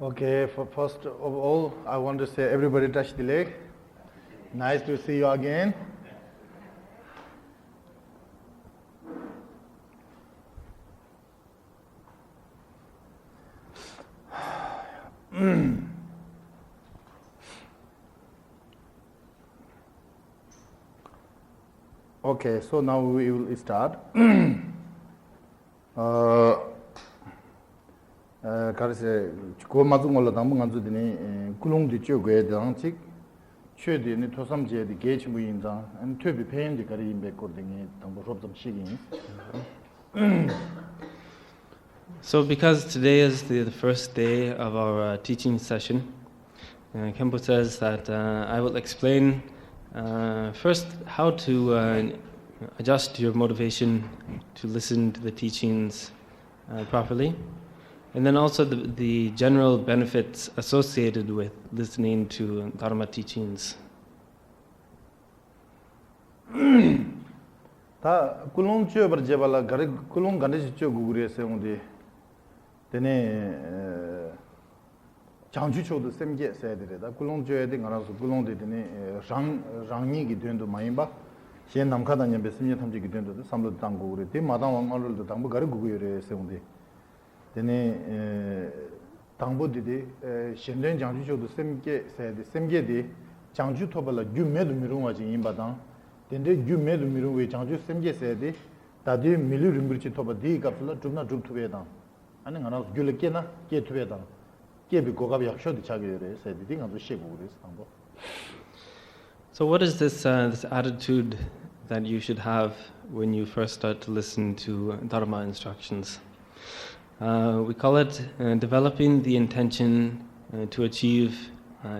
Okay, first of all, I want to say everybody touch the leg. Nice to see you again. Okay, so now we will start. 가르세 고 맞은 걸로 담은 간주더니 굴롱디 쥐고에 당직 최대니 토삼제의 게이지 무인자 안 퇴비 페인디 가리 임백거든요. 담보 좀 시기. So because today is the first day of our teaching session, Khenpo says that I will explain first how to adjust your motivation to listen to the teachings properly, and then also the general benefits associated with listening to Dharma teachings. 다 kulung chyo bar jebala gare kulung ganesh chyo gugure se unde dene 장주 초도 semge se de da kulung chyo de ngara su kulung de dene rangni gi dendo maimba shen namkha da nyambe semye thamje gi dendo samlo dang gugure de madang wangal do dang gare gugure se unde dene dangbo de shenren 장주 초도 semge se de semge de 장주 토발라 규메도 미롱와 진 임바당 근데 규메도 미루에 장주 semgesedi 다디 밀루름불치 토바디 갑슬라 좀나 좀 투베다 아니 하나 줄게나 게 투베다 게비 고갑이 약셔도 자기래 세디 가서 쉬고 그래서 당보. So what is this attitude that you should have when you first start to listen to Dharma instructions? We call it developing the intention to achieve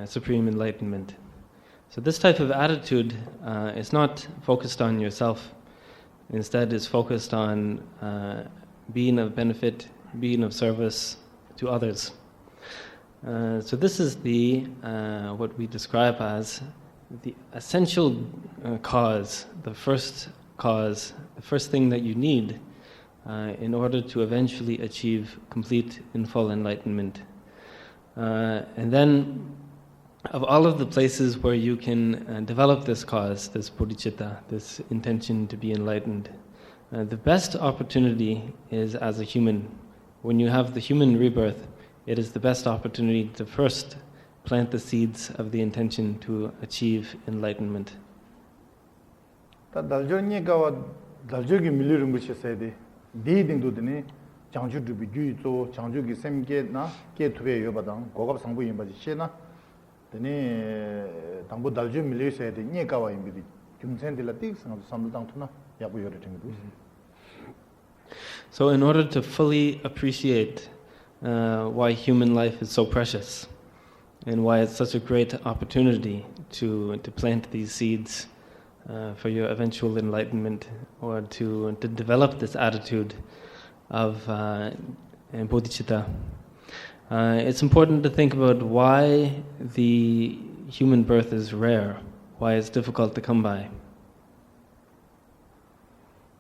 supreme enlightenment. So this type of attitude is not focused on yourself. Instead, it's focused on being of benefit, being of service to others. So this is the what we describe as the essential cause, the first thing that you need in order to eventually achieve complete and full enlightenment. And then, of all of the places where you can develop this cause, this bodhicitta, this intention to be enlightened, the best opportunity is as a human. When you have the human rebirth, it is the best opportunity to first plant the seeds of the intention to achieve enlightenment. 당보 달주 밀려서 돼 니가와 임비디 중생들라 띵상 삼당 투나 야부 요래 된 거지. So in order to fully appreciate why human life is so precious and why it's such a great opportunity to plant these seeds for your eventual enlightenment, or to develop this attitude of bodhicitta, it's important to think about why the human birth is rare, why it's difficult to come by.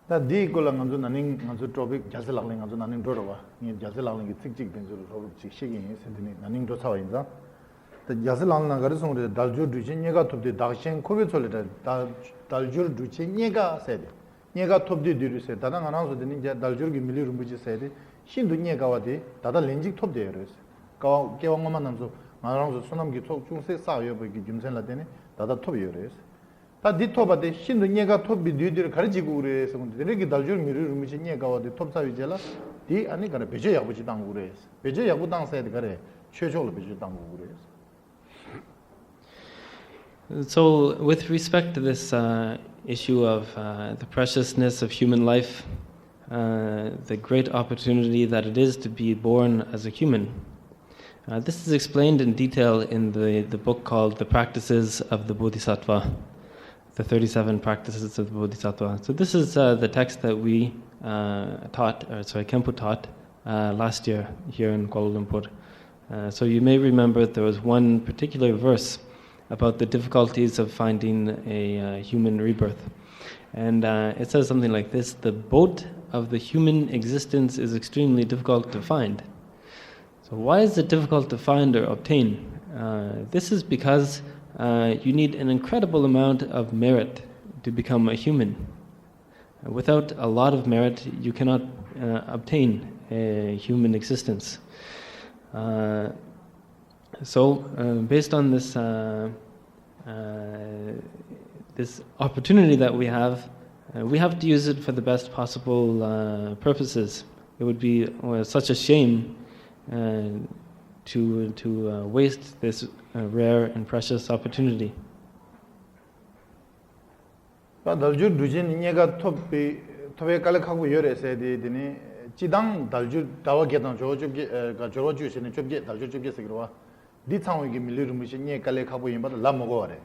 다 디고랑 간주 나닝 간주 토픽 자슬랑링 간주 나닝 도로와 이 자슬랑링 찍찍 된줄 로브 찍시기 센드니 나닝 도사와 인자 다 자슬랑나 가르송 우리 달주 두진이가 톱디 다신 코베솔레다 달주 두진이가 세데 니가 톱디 디르세 다당 하나서 되는 이제 달주기 밀리rum부지 세데 신도 니가 와디 다다 렌직 톱디에요 가 개왕만 남서 마랑서 소남기 톱 중세 싸요 보기 김선라 되네 다다 톱이에요 다 디토바데 신도 니가 톱비 뒤뒤를 가르치고 그래서 근데 이렇게 달주 밀리rum부지 니가 와디 톱사위젤라 디 아니 가래 베제 야부지 당고 그래서 베제 야부 당사에 가래 최초로 베제 당고 그래서. So with respect to this issue of the preciousness of human life, the great opportunity that it is to be born as a human, this is explained in detail in the book called The Practices of the Bodhisattva, the 37 Practices of the Bodhisattva. So this is the text that we Khenpo taught last year here in Kuala Lumpur. So you may remember there was one particular verse about the difficulties of finding a human rebirth. And it says something like this: the boat of the human existence is extremely difficult to find. So why is it difficult to find or obtain? This is because you need an incredible amount of merit to become a human. Without a lot of merit, you cannot obtain a human existence. So, based on this this opportunity that we have to use it for the best possible purposes. It would be such a shame to waste this rare and precious opportunity. 달주 두진 니가 톱에 깔락하고 열에서 되니 지당 달주 다와 계단 저쪽에 가 저거 주시는 쪽에 달주 쪽에서 그러와 di changwe gi milu rumu shi nye kale khabu yimba la mo go re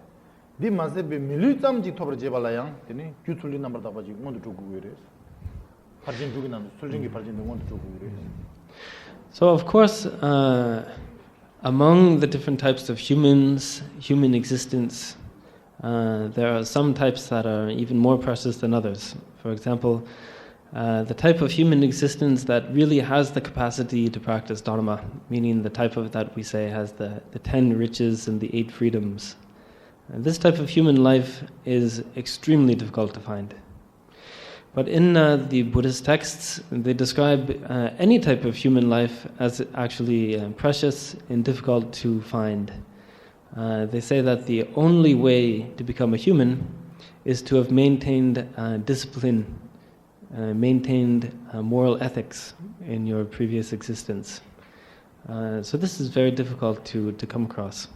di mase be milu cham ji thobre je bala yang tini kyu thuli number da ba ji mo du gu re parjin du gi nan sulring gi parjin du mo du gu re. So of course among the different types of human existence, there are some types that are even more precious than others. For example, the type of human existence that really has the capacity to practice Dharma, meaning the type of that we say has the 10 riches and the 8 freedoms. And this type of human life is extremely difficult to find. But in the Buddhist texts, they describe any type of human life as actually precious and difficult to find. They say that the only way to become a human is to have maintained discipline, maintained moral ethics in your previous existence. So this is very difficult to come across.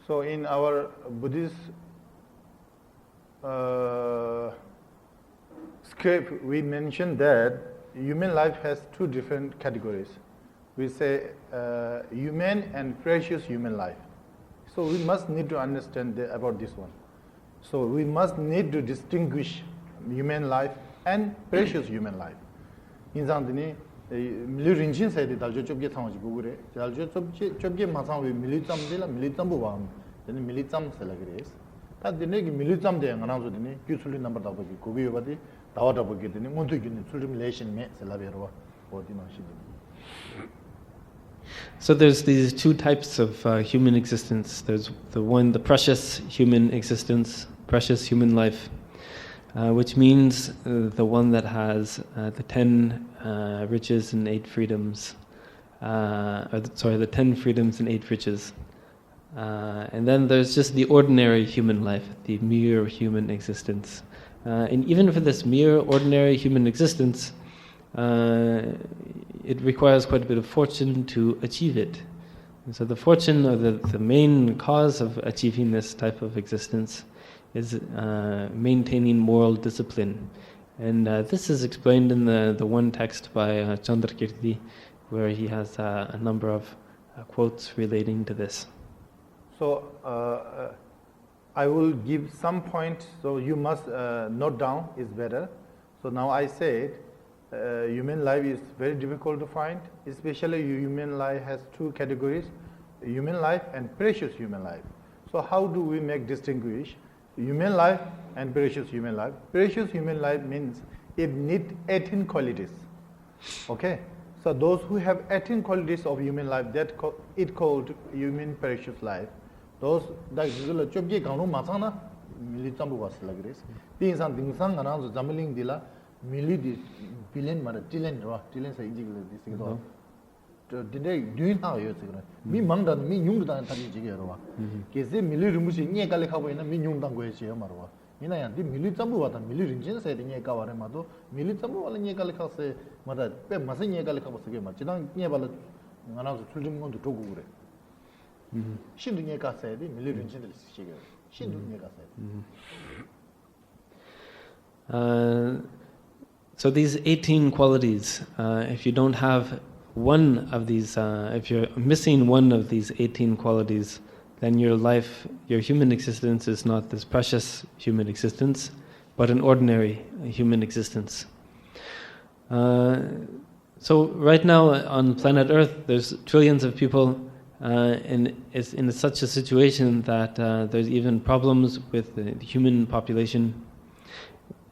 So in our Buddhist script, we mentioned that human life has 2 different categories. We say human and precious human life. So we must need to understand about this one. So we must need to distinguish human life and precious human life. 인상들이 밀리린진 사이드 달조 좁게 상하지 보고래. 달조 좁게 마상 왜 밀리점들라 밀리점부 봐. 되는 밀리점 살라 그래서. 다 되네기 밀리점 대 하나도 되네. 규술리 넘버 다 보기. 고비 요바디 다와다 보게 되네. 먼저 균이 술 relation 매 살라 베러와. 어디 마시지. So there's these 2 types of human existence. There's the precious human existence, precious human life, which means the one that has the 10 riches and 8 freedoms, the 10 freedoms and 8 riches. And then there's just the ordinary human life, the mere human existence. And even for this mere ordinary human existence, it requires quite a bit of fortune to achieve it. And so the fortune, or the main cause of achieving this type of existence, is maintaining moral discipline. And this is explained in the one text by Chandrakirti, where he has a number of quotes relating to this. So I will give some points, so you must note down, is better. So now I said, human life is very difficult to find, especially human life has 2 categories, human life and precious human life. So how do we make distinguish human life and precious human life? Precious human life means it needs 18 qualities. Okay? So those who have 18 qualities of human life, it called human precious life. Those that is chobje ganu masana militambu was like this. Things and things and announce jambling dila milidi billion mara tilen sa injigla this go. Today doing how you say me mangda me yung dan tani jigero. Kese mili rumushi nye kale khabo ina me yung dan go che marwa. Ina yan di mili tambu wata mili rinjin sa nye ka ware ma do mili tambu wala nye kale khase mara pe masa nye kale khabo se ma chidang nye bala ngana so chuldim ngon do go gure. Shindu nye ka sa di mili rinjin de sigero. Shindu nye ka sa. So these 18 qualities, if you don't have one of these, if you're missing one of these 18 qualities, then your life, your human existence is not this precious human existence, but an ordinary human existence. So right now on planet Earth, there's trillions of people, and it's in such a situation that there's even problems with the human population.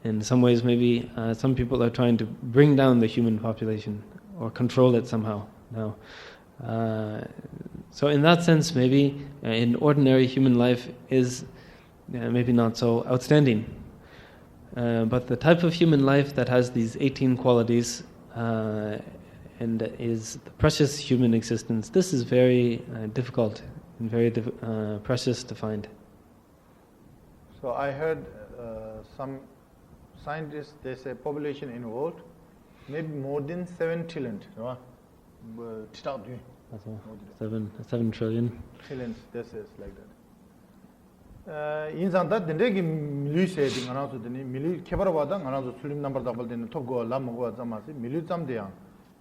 In some ways, maybe some people are trying to bring down the human population or control it somehow now. So in that sense, maybe an ordinary human life is maybe not so outstanding. But the type of human life that has these 18 qualities and is the precious human existence, this is very difficult and very precious to find. So I heard some scientists, they say population in the world maybe more than 7 trillion. 7 trillion. Trillions, this is like that. Insan that the regi milu say the announce the milu kebara wada announce sulim number double then top go lam go zamasi milu tam de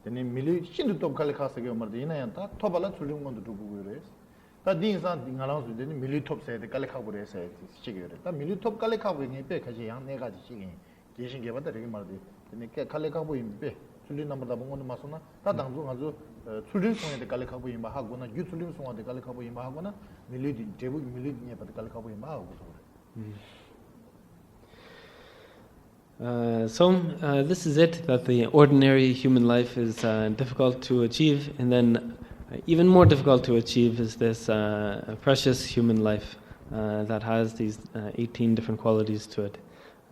Then Milli Shindu Top Kalikasa Mardina and Tobala to do want to do race. That things are the allowance with the Milli Top said the Kalikabu said, Chigger. That Milli Top Kalikabu in Pek as a young nega chicken, Geshe gave the Mardi, the Kalikabu in Pek, children number the Bongo Masona, Tadangu, children from the Kalikabu in Bahagona, you children from the Kalikabu in Bahagona, Milli, Jebu, Milli, but the Kalikabu in Bahagona. This is it, that the ordinary human life is difficult to achieve, and then even more difficult to achieve is this precious human life that has these 18 different qualities to it.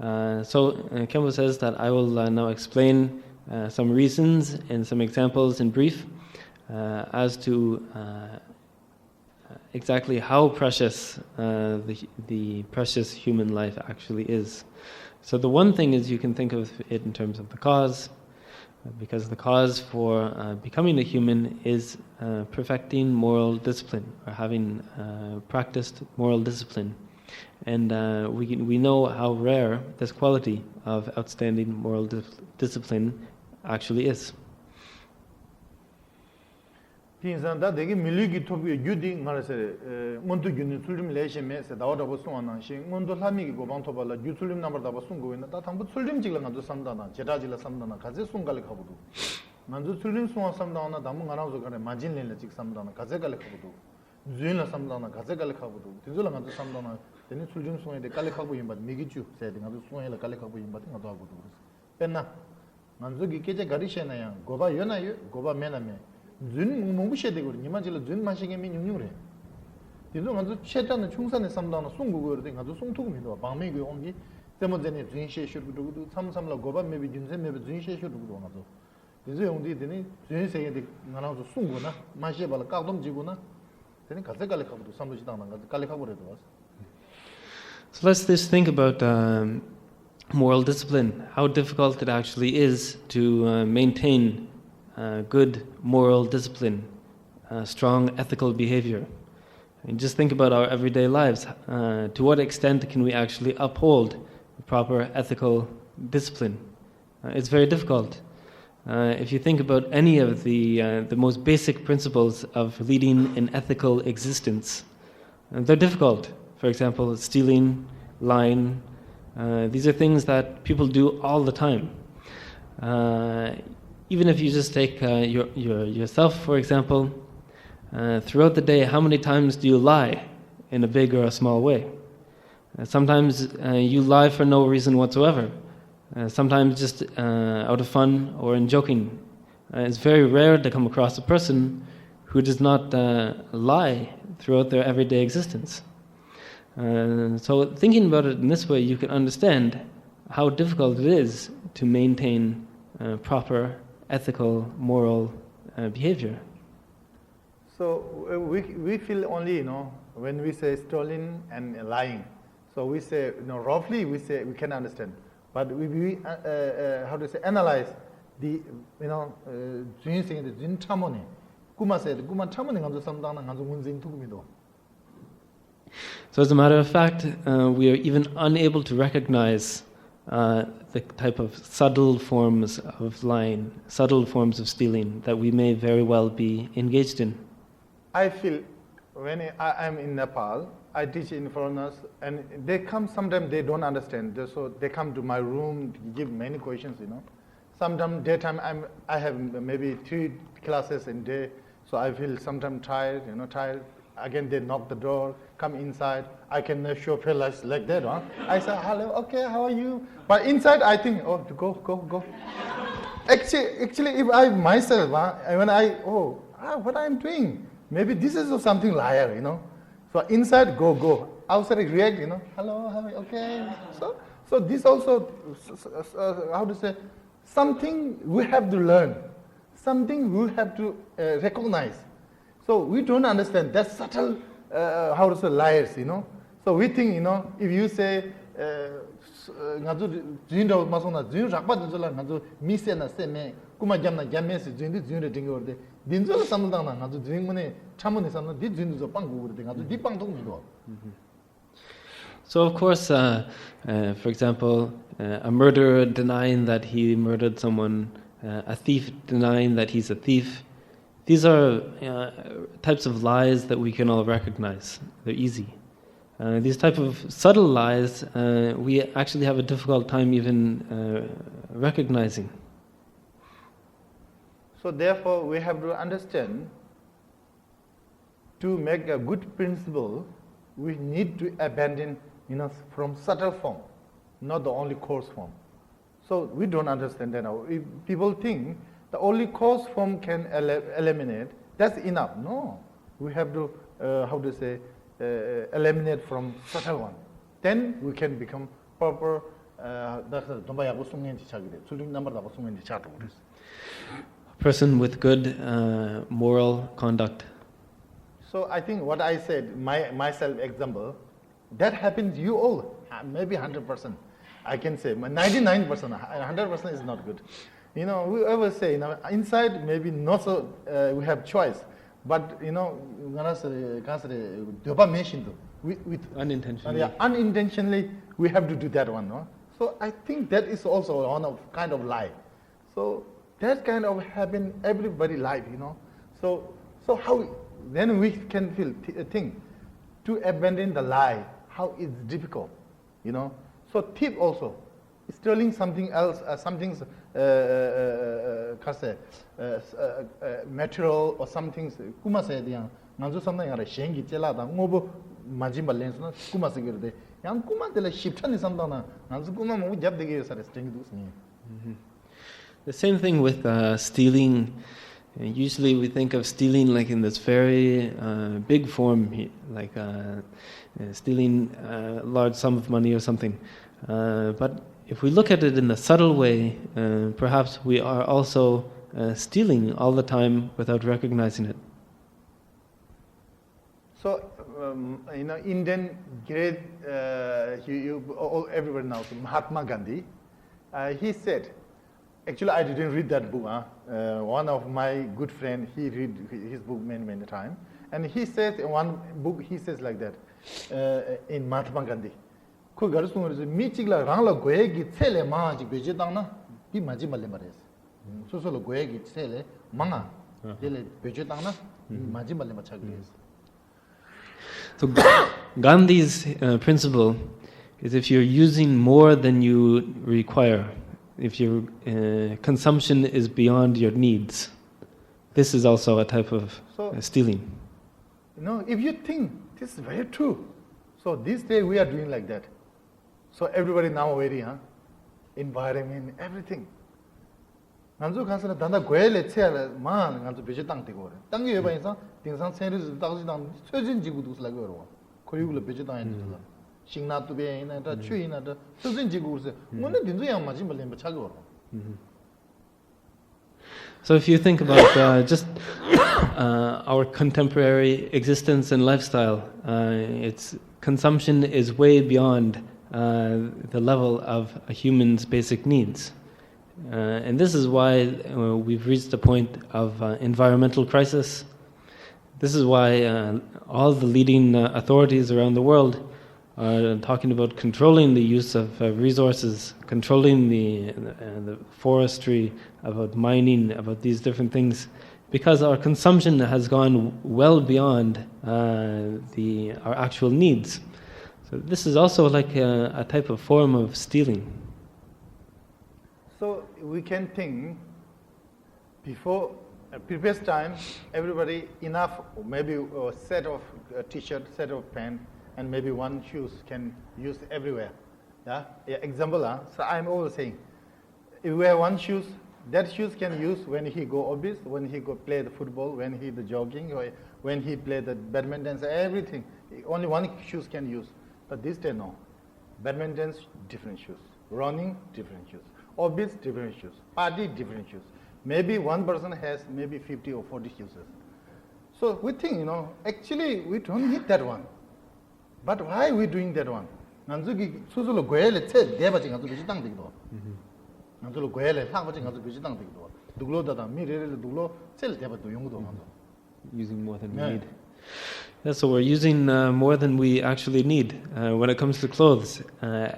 Khenpo says that I will now explain some reasons and some examples in brief as to exactly how precious the precious human life actually is. So the one thing is you can think of it in terms of the cause, because the cause for becoming a human is perfecting moral discipline, or having practiced moral discipline. And we know how rare this quality of outstanding moral discipline actually is. That they give Miligi to be Yudi Marse, Montugun, Sulim Leshe Mess, the order was so announcing, Mondolami go on to Bala, Yutulim number that was soon going, that I'm put Sulim Jilan to Sandana, Jedajila Sandana, Kazesungalikabudu. Manzu Sulim Swan Sandana, Damunganzo, Majin Lechik Sandana, Kazegalikabudu, Zuna Sandana, Kazegalikabudu, Tizulan to Sandana, then Sulim Swan, the Kalikabu, but Migichu said, and other Swan, the Kalikabu, but in a dog. Penna Manzuki Keja Garishana, Goba Yona, Goba Mename. Zun Mubushe de Nimajilla Zun Mashing in Yure. You don't want to chat on the Chungsan and some down a Sungu thing, as a Sung to me, or Bamigi only. Some of them Zinshe should do some Goba, maybe Junsen, maybe Zinshe should do another. This is only the Zin say the Nana Sunguna, Mashebala Kaldom Jiguna, then Kazakali come to some down and Kalikabu was. So let's just think about moral discipline, how difficult it actually is to maintain good moral discipline, strong ethical behavior. And just think about our everyday lives. To what extent can we actually uphold proper ethical discipline? It's very difficult. If you think about any of the most basic principles of leading an ethical existence, they're difficult. For example, stealing, lying. These are things that people do all the time. Even if you just take yourself, for example, throughout the day, how many times do you lie in a big or a small way? Sometimes you lie for no reason whatsoever. Sometimes just out of fun or in joking. It's very rare to come across a person who does not lie throughout their everyday existence. So thinking about it in this way, you can understand how difficult it is to maintain proper ethical, moral behavior. So we feel only, when we say stealing and lying. So we say, roughly we say we can understand. But we how to say, analyze the, Jin saying the Jin Chamoni. Kuma said, Kuma Chamoni on the Samdana and the Munzin Tumido. So as a matter of fact, we are even unable to recognize the type of subtle forms of lying, subtle forms of stealing that we may very well be engaged in. I feel when I'm in Nepal, I teach in foreigners, and they come, sometimes they don't understand, so they come to my room to give many questions, Sometimes daytime I have maybe 3 classes in day, so I feel sometimes tired, tired. Again, they knock the door, come inside. I can show fellas like that. I say, hello, okay, how are you? But inside, I think, oh, go. Actually, if I myself, when what I'm doing? Maybe this is something liar, So inside, go. Outside, react, hello, how are you? Okay. So this also, how to say, something we have to learn, something we have to recognize. So we don't understand that subtle, how to say, liars, So we think, if you say, So of course, for example, a murderer denying that he murdered someone a thief denying that he's a thief. These are types of lies that we can all recognize. They're easy. These type of subtle lies, we actually have a difficult time even recognizing. So therefore, we have to understand, to make a good principle, we need to abandon, from subtle form, not the only coarse form. So we don't understand that now. If people think the only coarse form can eliminate, that's enough. No, we have to, eliminate from subtle one. Then we can become proper. A person with good moral conduct. So I think what I said, myself example, that happens you all, maybe 100%. I can say 99%, 100% is not good. We always say, inside maybe not so, we have choice, but with Unintentionally. Unintentionally we have to do that one. No? So I think that is also one of kind of lie. So that kind of happen everybody life, So how then we can think to abandon the lie? How is difficult, So thief also, stealing something else, something's material or something. Kuma said, "Nanzo something are shengi chela da ngobo majimba lens na kuma segirde. Yang kuma dele shiptan is something na nanzo kuma mo jab dege sare sting dus ni." The same thing with stealing. Usually we think of stealing like in this very big form, like stealing a large sum of money or something. But if we look at it in a subtle way, perhaps we are also stealing all the time without recognizing it. So, Indian great, everybody knows Mahatma Gandhi. He said, actually I didn't read that book. One of my good friend, he read his book many times. And he says in one book, he says like that, in Mahatma Gandhi. So Gandhi's principle is if you're using more than you require, if your consumption is beyond your needs, this is also a type of stealing. If you think this is very true, so this day we are doing like that. So everybody now very, environment, everything. Nanzu kansana danda goele tsela man nanzu beje tang te gore. Tang ye ba insan tingsan series dang dang sojin jigu dus la gore. Koyugula beje tang yin dula. Singna tu be ina da chui ina da sojin jigu se. Ngone dinzu yang ma jin ba len ba cha gore. So if you think about just our contemporary existence and lifestyle, its consumption is way beyond the level of a human's basic needs. And this is why we've reached a point of environmental crisis. This is why all the leading authorities around the world are talking about controlling the use of resources, controlling the forestry, about mining, about these different things, because our consumption has gone well beyond our actual needs. So this is also like a type of form of stealing. So we can think before previous time, everybody enough, maybe a set of t-shirt, set of pants, and maybe one shoes can use everywhere. Yeah. Example. So I'm always saying, if we have one shoes, that shoes can use when he go obese, when he go play the football, when he the jogging, or when he play the badminton, everything. Only one shoes can use. But this day no. Badminton, different shoes. Running, different shoes. Obese, different shoes. Party, different shoes. Maybe one person has maybe 50 or 40 shoes. So we think, actually we don't need that one. But why are we doing that one? Nanzuki susulu goele tse deba jinga zu bichi tang digdo. Nanzulu goele lang ba jinga zu bichi tang digdo. Duglo da mi re duglo tsel deba du yong do. Using more than we need. Yeah, so we're using more than we actually need. When it comes to clothes,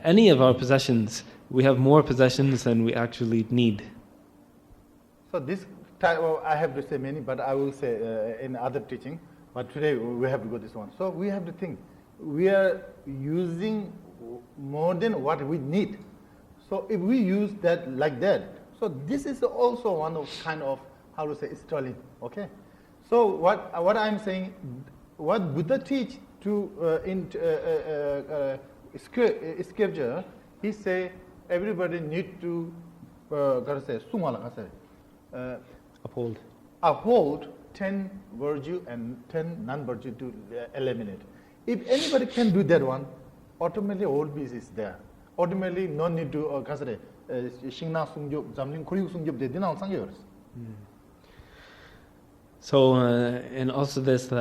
any of our possessions, we have more possessions than we actually need. So this type I have to say many, but I will say in other teaching. But today we have to go this one. So we have to think. We are using more than what we need. So if we use that like that, so this is also one of kind of, how to say, stalling. Okay. So what I'm saying, what Buddha teach to in scripture, he say everybody need to uphold 10 virtue and 10 non-virtue to eliminate. If anybody can do that one, automatically all peace is there. Ultimately, no need to So, and also this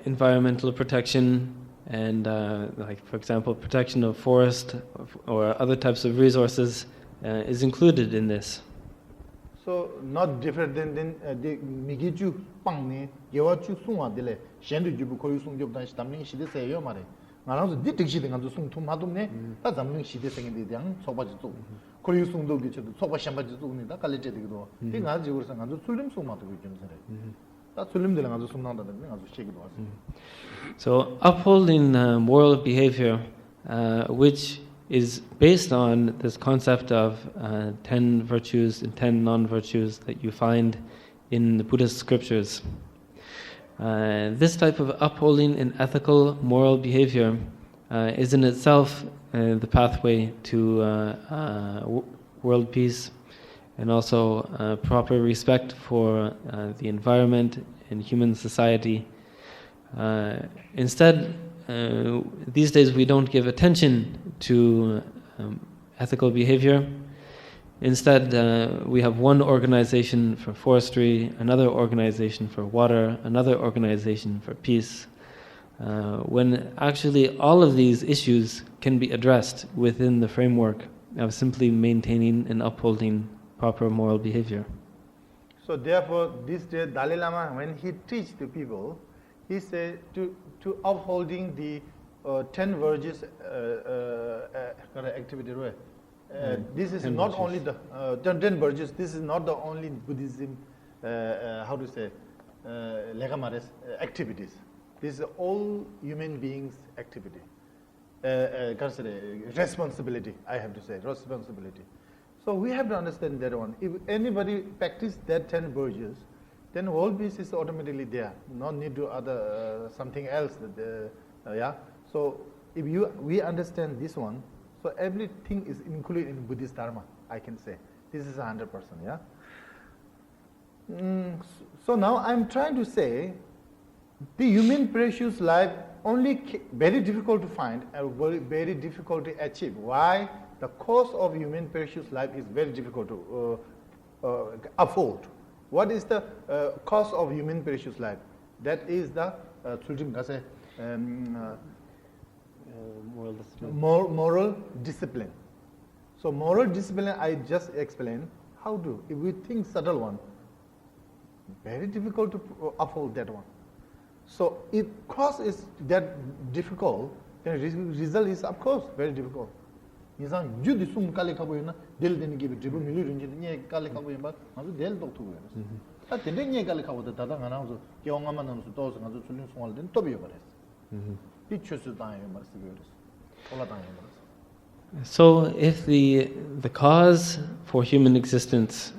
environmental protection and, like for example, protection of forest or other types of resources is included in this. So, not different than the Migichu Pangni, Yawachu Sunwa Dele, Shendu Jubu Koyu Sung Job Dash Tamling Shide say Yomare. Now, the dictation of the Sung to Madumne, that's a Ming Shide saying the young Sobajitu, Koyu Sung do the Soba Shambajitu, the Kalejetigo, Ting Azurus and the Sulim Sumatu. So upholding moral behavior, which is based on this concept of 10 virtues and 10 non-virtues that you find in the Buddhist scriptures. This type of upholding in ethical, moral behavior is in itself the pathway to world peace, and also proper respect for the environment and human society. Instead, these days we don't give attention to ethical behavior. Instead, we have one organization for forestry, another organization for water, another organization for peace, when actually all of these issues can be addressed within the framework of simply maintaining and upholding proper moral behavior. So therefore, this day Dalai Lama, when he teach the people, he said to upholding the 10 virtues activity. This is not only the 10 virtues. This is not the only Buddhism. How to say activities. This is all human beings' activity. Responsibility. I have to say responsibility. So we have to understand that one. If anybody practice that 10 virtues, then whole peace is automatically there. No need to other something else. Yeah. So if we understand this one, so everything is included in Buddhist Dharma. I can say this is 100%. Yeah. So now I'm trying to say, the human precious life only very difficult to find and very difficult to achieve. Why? The cost of human precious life is very difficult to afford. What is the cost of human precious life? That is the moral discipline. So moral discipline, I just explained how to. If we think subtle one, very difficult to afford that one. So if cost is that difficult, then result is of course very difficult. 인상 주디 숨 깔리 가고 있나 될 되는 게 지금 밀리는 게 깔리 가고 있나 아주 될 독도 그래서 아 되는 게 깔리 가고 다다 가나서 경험만 나서 또서 가서 출린 송할 된 또 비어 버렸어 비추스 다에 말스 그랬어 올라다에 말스. So if the cause for human existence,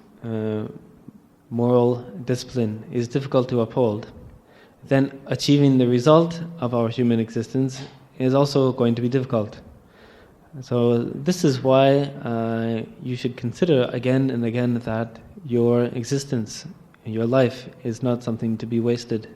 moral discipline, is difficult to uphold, then achieving the result of our human existence is also going to be difficult. So this is why you should consider again and again that your existence, your life, is not something to be wasted.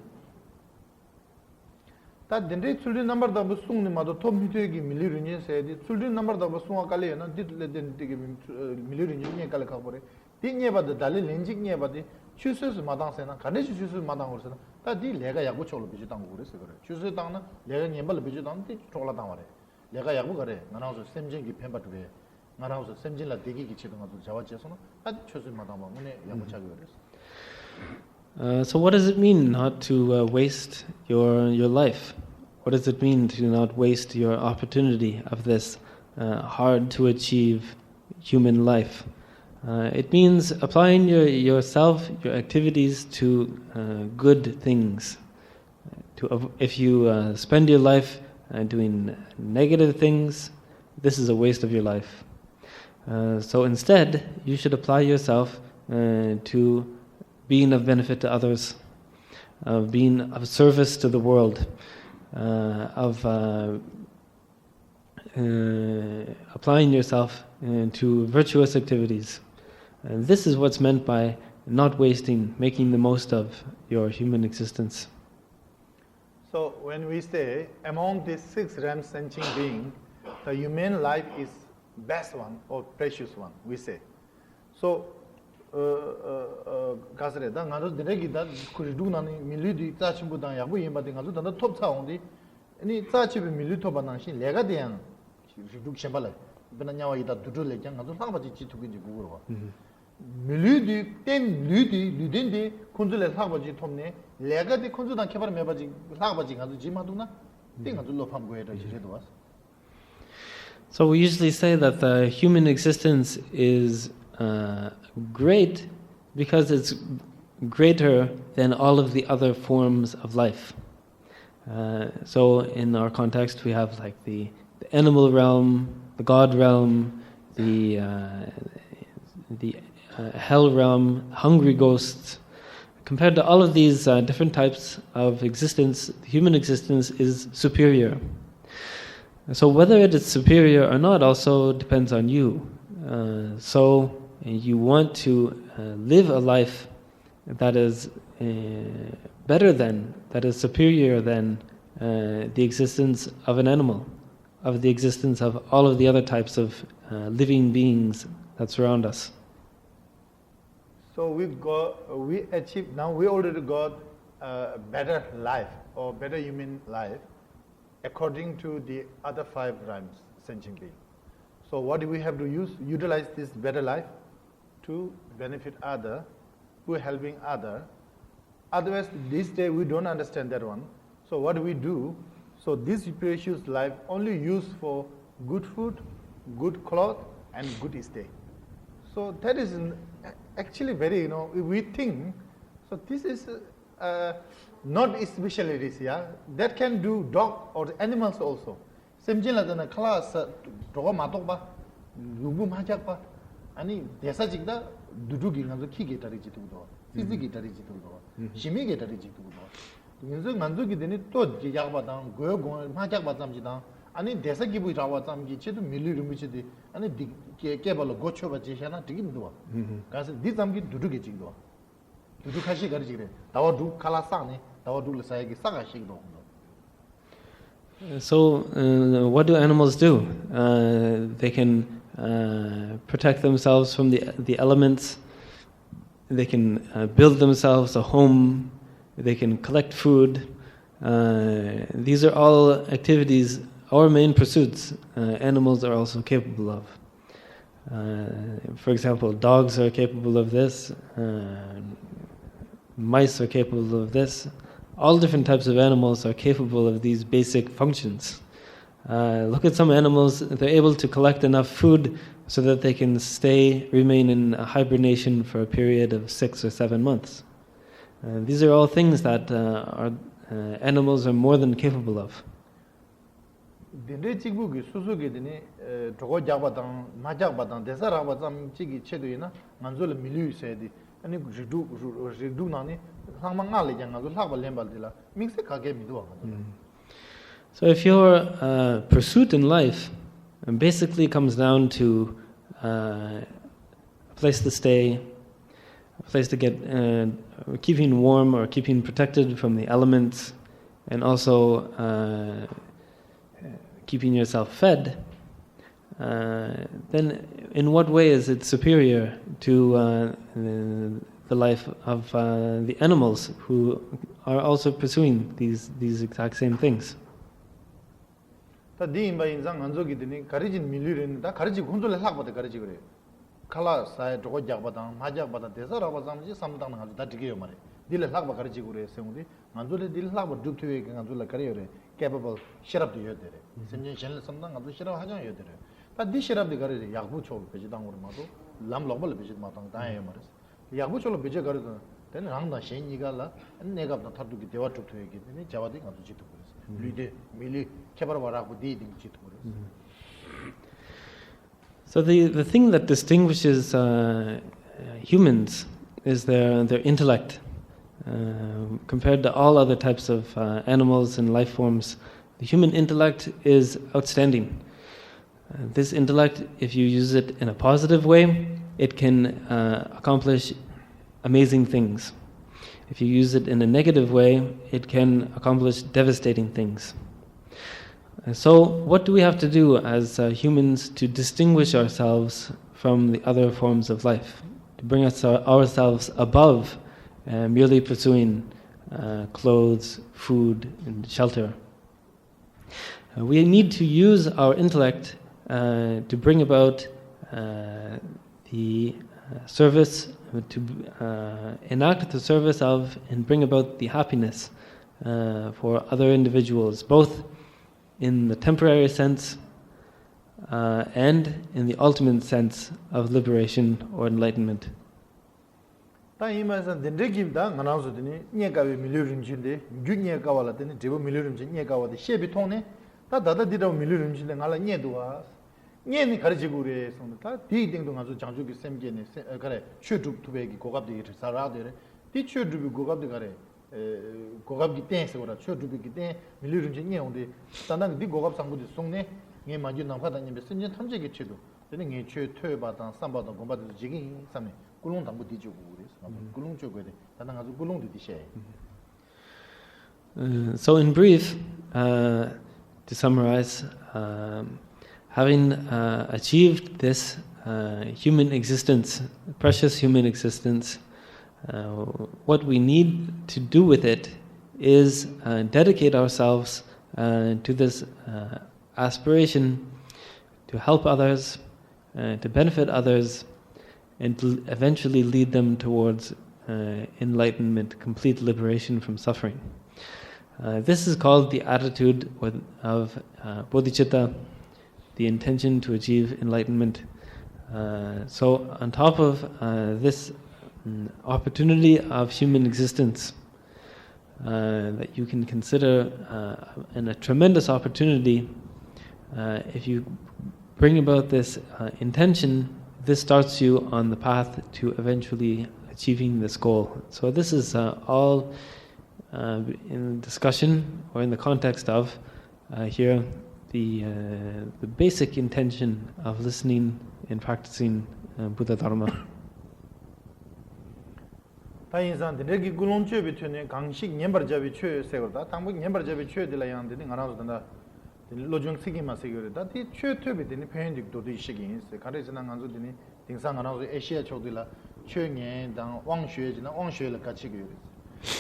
That the children number the busung ni mado top mitegi milirunya said the children number the busunga kale na did let them take milirunya kale kabore. Dinye bad the Dalai Lenjik nye bad chooses madang sena kanesh chooses madang or sena. That the lega yagu cholo bijitang ure segure. Chooses dang na lega nyebal bijitang the chola damare. 내가 야구 그래. 나나서 샘진기 펜바트베. 나나서 샘진라 대기기 치던 것도 자와지에서는 아주 초심마다 뭐 문에 야무차게 그랬어. So what does it mean not to waste your life? What does it mean to not waste your opportunity of this hard to achieve human life? It means applying yourself, your activities to good things. If you spend your life doing negative things, this is a waste of your life. So instead, you should apply yourself to being of benefit to others, of being of service to the world, of applying yourself to virtuous activities. And this is what's meant by not wasting, making the most of your human existence. So when we say among these 6 realms sentient beings, the human life is best one or precious one, we say. So kasre da ngaro diregi da kuridu nani miludi tachimbu da yabu yimba de ngaro da top cha ondi ani tachibe milu to banang shi lega de yang ridu chembala bena nyawa ida dudu le jang ngaro sangba ji tugi ji guguro miludi ten ludin de kunzule sangba ji tomne lega de kunzu da kebar meba ji sangba ji ngaro ji maduna de ngaro lo pham go era ji redo was. So we usually say that the human existence is great because it's greater than all of the other forms of life. So in our context we have like the animal realm, the God realm, the hell realm, hungry ghosts. Compared to all of these different types of existence, human existence is superior. So whether it is superior or not also depends on you. So you want to live a life that is better than, that is superior than the existence of an animal, of the existence of all of the other types of living beings that surround us. So we already got a better life or better human life according to the other 5 realms sentient being. So what do we have to utilize this better life to benefit other, who are helping other. Otherwise, this day we don't understand that one. So what do we do? So this precious life only used for good food, good cloth, and good stay. So that is actually very, we think, so this is not especially this, yeah. That can do dog or animals also. Semjila than a class, Toga Matoba, Lubu Majakpa, and Desa Jigda, Duduging and the key get a rigid door, Fizi get a rigid door, Shimi get a rigid door. Yunzu Manzuki didn't told Jabatan, go Majakbatam Jidan, and in Desa Gibu Rawatam Gichit, Milu Michidi, and a cable of Gocho Vajana to give door. Because this I'm getting to do getting door. Dudukashi Garjire, Tawadu Kalasani. So, what do animals do? They can protect themselves from the elements. They can build themselves a home. They can collect food. These are all activities, our main pursuits, animals are also capable of. For example, dogs are capable of this. Mice are capable of this. All different types of animals are capable of these basic functions. Look at some animals, they're able to collect enough food so that they can remain in hibernation for a period of 6 or 7 months. These are all things that animals are more than capable of. So if your pursuit in life basically comes down to a place to stay, a place to get keeping warm or keeping protected from the elements, and also keeping yourself fed, then in what way is it superior to the life of the animals who are also pursuing these exact same things? Capable shut the yodere. But this shut up the garage, Yabu Chol, Pejidang or Mado, lam lokbal bijik matang dae maris yabu cholo bijik gar then rangda shen yigala nega na thadu ki dewa tuk thoye ki ni jawadi ngadu jitu puris lide mili kebar wara bu di ding jitu puris. So the thing that distinguishes humans is their intellect. Compared to all other types of animals and life forms, the human intellect is outstanding. This intellect, if you use it in a positive way, it can accomplish amazing things. If you use it in a negative way, it can accomplish devastating things. So what do we have to do as humans to distinguish ourselves from the other forms of life? To bring ourselves above merely pursuing clothes, food, and shelter. We need to use our intellect to bring about the service, to enact the service of and bring about the happiness for other individuals, both in the temporary sense and in the ultimate sense of liberation or enlightenment. 다 이마서 덴데김다 나나서더니 녀가베 밀르름진데 균녀가와라더니 제보 밀르름진 녀가와데 셰비 통네 다 다다디다 밀르름진데 나라 녀도와 녀니 가르치고 그래 손다 디딩도 가서 장주기 샘게네 그래 슈튜브 투베기 고갑디 살아데레 디 슈튜브 고갑디 가래 고갑기 땡서라 슈튜브기 땡 밀르름진 녀온데 단단 디 고갑 상부디 송네 녀 마지 남파다님베 선전 탐제기 치도 되는 녀 최퇴바당 삼바당 공바도 지기 삼네 굴롱 담부 디주고 그래서 굴롱 쪽에 단단 가서 굴롱도 디셔. So in brief, to summarize, having achieved this human existence, precious human existence, what we need to do with it is dedicate ourselves to this aspiration to help others, to benefit others, and to eventually lead them towards enlightenment, complete liberation from suffering. This is called the attitude of bodhicitta, the intention to achieve enlightenment. So on top of this opportunity of human existence that you can consider a tremendous opportunity, if you bring about this intention, this starts you on the path to eventually achieving this goal. So this is all in discussion or in the context of here the basic intention of listening and practicing Buddha Dharma. 다인산 되게 굴론체 비트네 강식 냠버자비 최 세거다 당부 냠버자비 최 들라양데 가나서다 로중 세기만 세거다 디 최퇴비 되니 편직도도 이시긴 있어 가르지난 간주더니 등상 가나서 에시아 쪽들라 최년 당 왕쉐지나 왕쉐를 같이 그요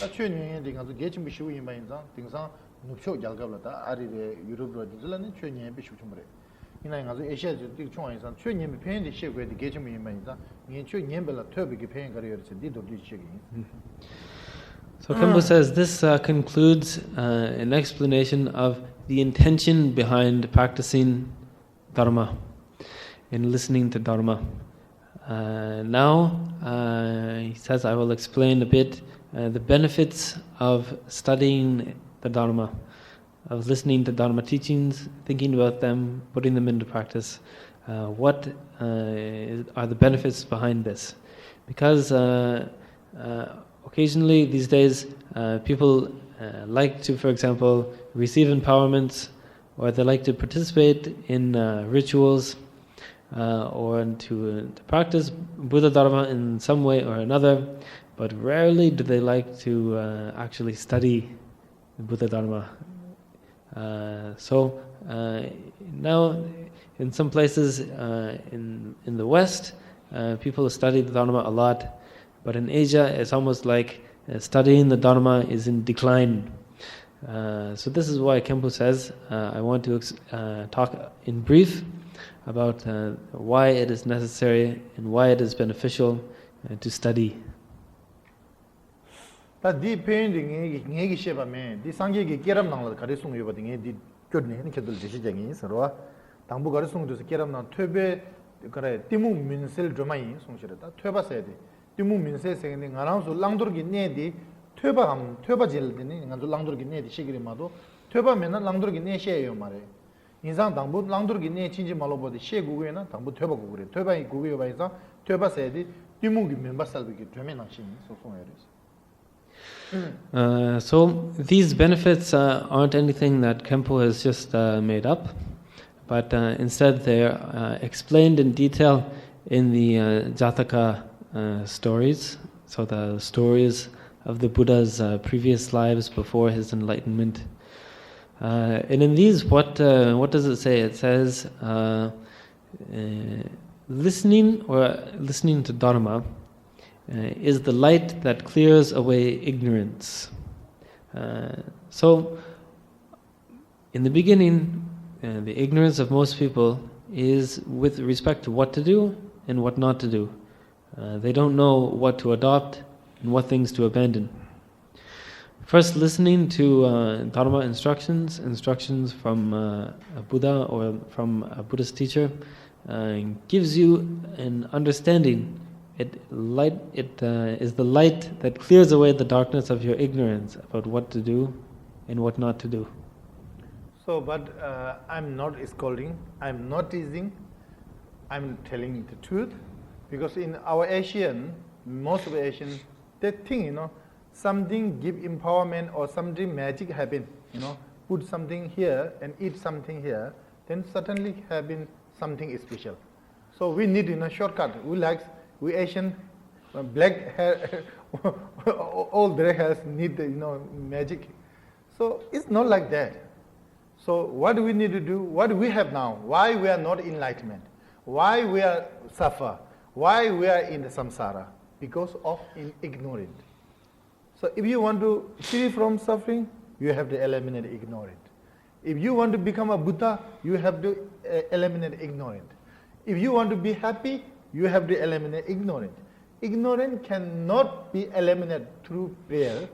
다 최년에 등가서 개침 비슈 임바인자 등상 눕쇼 잘갑라다 아리베 유럽으로 들라는 최년에 비슈 좀 그래 이나 가서 에시아 쪽 총안에서 최년에 편인데 시고에 개침 임바인자 니 최년별로 퇴비기 편인 가려서 디도도 이시긴. So Khenpo says this concludes an explanation of the intention behind practicing Dharma and listening to Dharma. Now, he says, I will explain a bit the benefits of studying the Dharma, of listening to Dharma teachings, thinking about them, putting them into practice. What are the benefits behind this? Because occasionally these days people like to, for example, receive empowerments, or they like to participate in rituals, or to practice Buddha Dharma in some way or another, but rarely do they like to actually study the Buddha Dharma. So now in some places in the West, people study the Dharma a lot, but in Asia it's almost like studying the Dharma is in decline. So this is why Khenpo says, I want to talk in brief about why it is necessary and why it is beneficial to study. 디 페인딩 얘기 쉐바메 디 상계기 깨람낭을 가르송여 버딩에 디 껴드네 계들 제시쟁이 서로 당부 가르송도서 깨람낭 퇴베 그래 timu minsel drama yin songshire ta theba se de timu minsel se ne ngarang su langdur gi ne di theba jel de ne ngang langdur gi ne di shigiri ma do theba mena langdur gi ne she yo mare 인상 당부 langdur gi ne chinji malo bo de she gu ge na 당부 theba gu ge theba gu ge ba isa theba se de timu gi member salbi gi theme na shin so so So these benefits aren't anything that Khenpo has just made up, but instead they're explained in detail in the Jataka stories, so the stories of the Buddha's previous lives before his enlightenment. And in these, what does it say? It says, listening to Dharma is the light that clears away ignorance. So, in the beginning, the ignorance of most people is with respect to what to do and what not to do. They don't know what to adopt and what things to abandon. First, listening to Dharma instructions from a Buddha or from a Buddhist teacher, gives you an understanding. It is the light that clears away the darkness of your ignorance about what to do and what not to do. So, but I'm not scolding, I'm not teasing, I'm telling the truth, because in our most of Asian, they think, something give empowerment or something magic happen, put something here and eat something here, then suddenly happen something special. So we need a shortcut. We Asian, black hair, all black hairs need magic. So it's not like that. So what do we need to do? What do we have now? Why we are not enlightenment? Why we are suffer? Why we are in the samsara? Because of ignorant. So if you want to free from suffering, you have to eliminate ignorant. If you want to become a Buddha, you have to eliminate ignorant. If you want to be happy, you have to eliminate ignorant. Ignorant cannot be eliminated through prayer,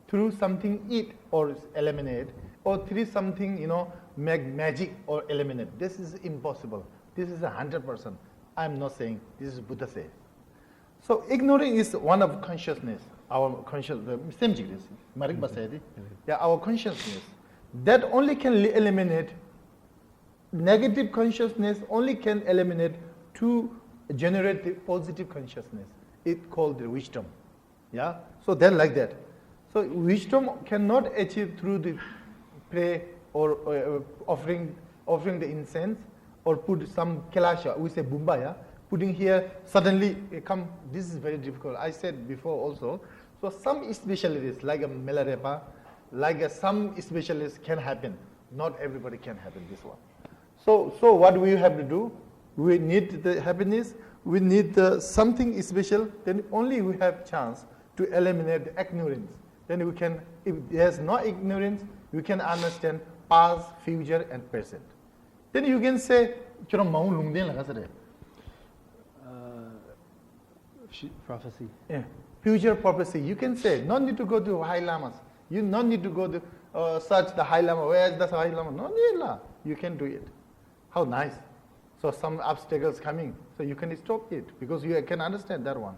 through something eat or eliminate, or through something, magic or eliminate. This is impossible. This is 100%. I'm not saying, this is Buddha says. So ignorance is one of consciousness, our consciousness, same degree, our consciousness. That only can eliminate, negative consciousness only can eliminate to generate the positive consciousness. It's called the wisdom. Yeah? So then like that. So wisdom cannot achieve through the prayer or offering the incense or put some kelasha, we say bumbaya, putting here, suddenly it come, this is very difficult. I said before also, so some specialties like a Milarepa, like some specialists can happen. Not everybody can happen this one. So what we have to do? We need the happiness, we need something special, then only we have chance to eliminate the ignorance. Then we can, if there's no ignorance, we can understand past, future and present. Then you can say, prophecy. Yeah. Future prophecy. You can say, no need to go to High Lamas. You no need to go to search the High Lama. Where is the High Lama? No need la. You can do it. How nice. So some obstacles coming. So you can stop it because you can understand that one.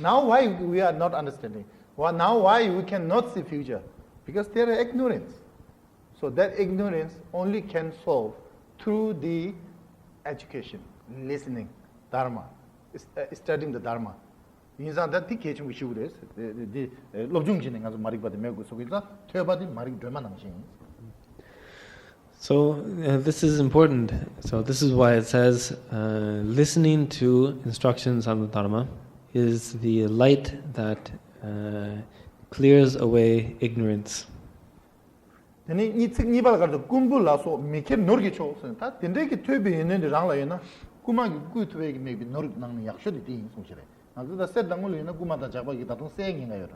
Now why we are not understanding? Well, now why we cannot see future? Because there is ignorance. So that ignorance only can solve through the education, listening, Dharma, studying the Dharma. 인상 다 티케치 무시우레스 디 로중진에 가서 말이 받으 메고 속에서 퇴바디 말이 되만 남신. So this is important. So this is why it says listening to instructions on the Dharma is the light that clears away ignorance. 근데 이 책니발 가서 꿈불라서 미케 노르게 쳐서 다 된데게 퇴비 있는데 랑라이나 꾸마기 꾸트베기 메비 노르 나는 약속이 돼 송시래. 아주다 세당물이나 꾸마다 잡아기 다동 생인가요.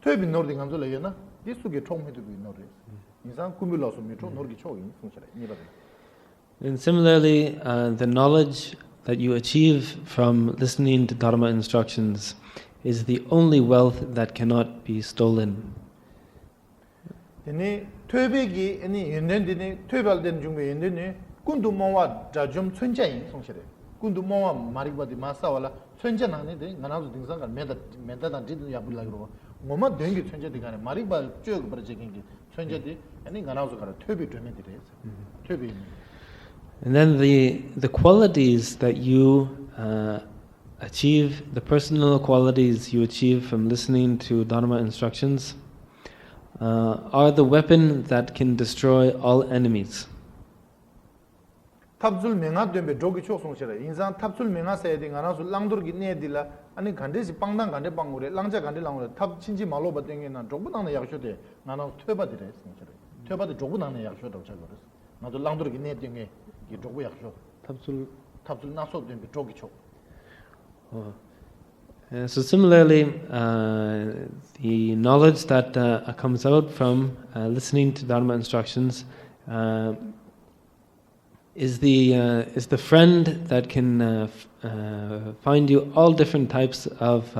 퇴비 노르딩 감절이나 디수게 총해도 노르. 인상 꿈불라서 미초 노르게 쳐이 송시래. 니바데. And similarly, the knowledge that you achieve from listening to Dharma instructions is the only wealth that cannot be stolen. 근데 퇴백이 아니 연년들이 퇴발된 중에 연년에 군도 뭐와 자좀 천자인 송시래. kundu mowa marikba di masa wala chönje nangni de nganazu dingsan kan meda dan dit ya bulla gro ngoma dengi chönje di gane marikba 쭉 projecting chönje di ani nganazu kara töbi döme di res töbi. And then the qualities that you achieve, the personal qualities you achieve from listening to Dharma instructions, are the weapon that can destroy all enemies. 탑줄 맹아 되면 조기 초송시라 인상 탑줄 맹아 세딩 하나서 랑도르기 내딜라 아니 간데시 빵당 간데 빵고래 랑자 간데 랑고래 탑 친지 말로 받땡이나 조부당의 약쇼데 나나 퇴바디래 송시라 퇴바디 조부당의 약쇼도 저거랬어 나도 랑도르기 내딩에 이 조부 약쇼 탑줄 나서 되면 조기 초. So similarly, the knowledge that comes out from listening to Dharma instructions is the friend that can find you all different types of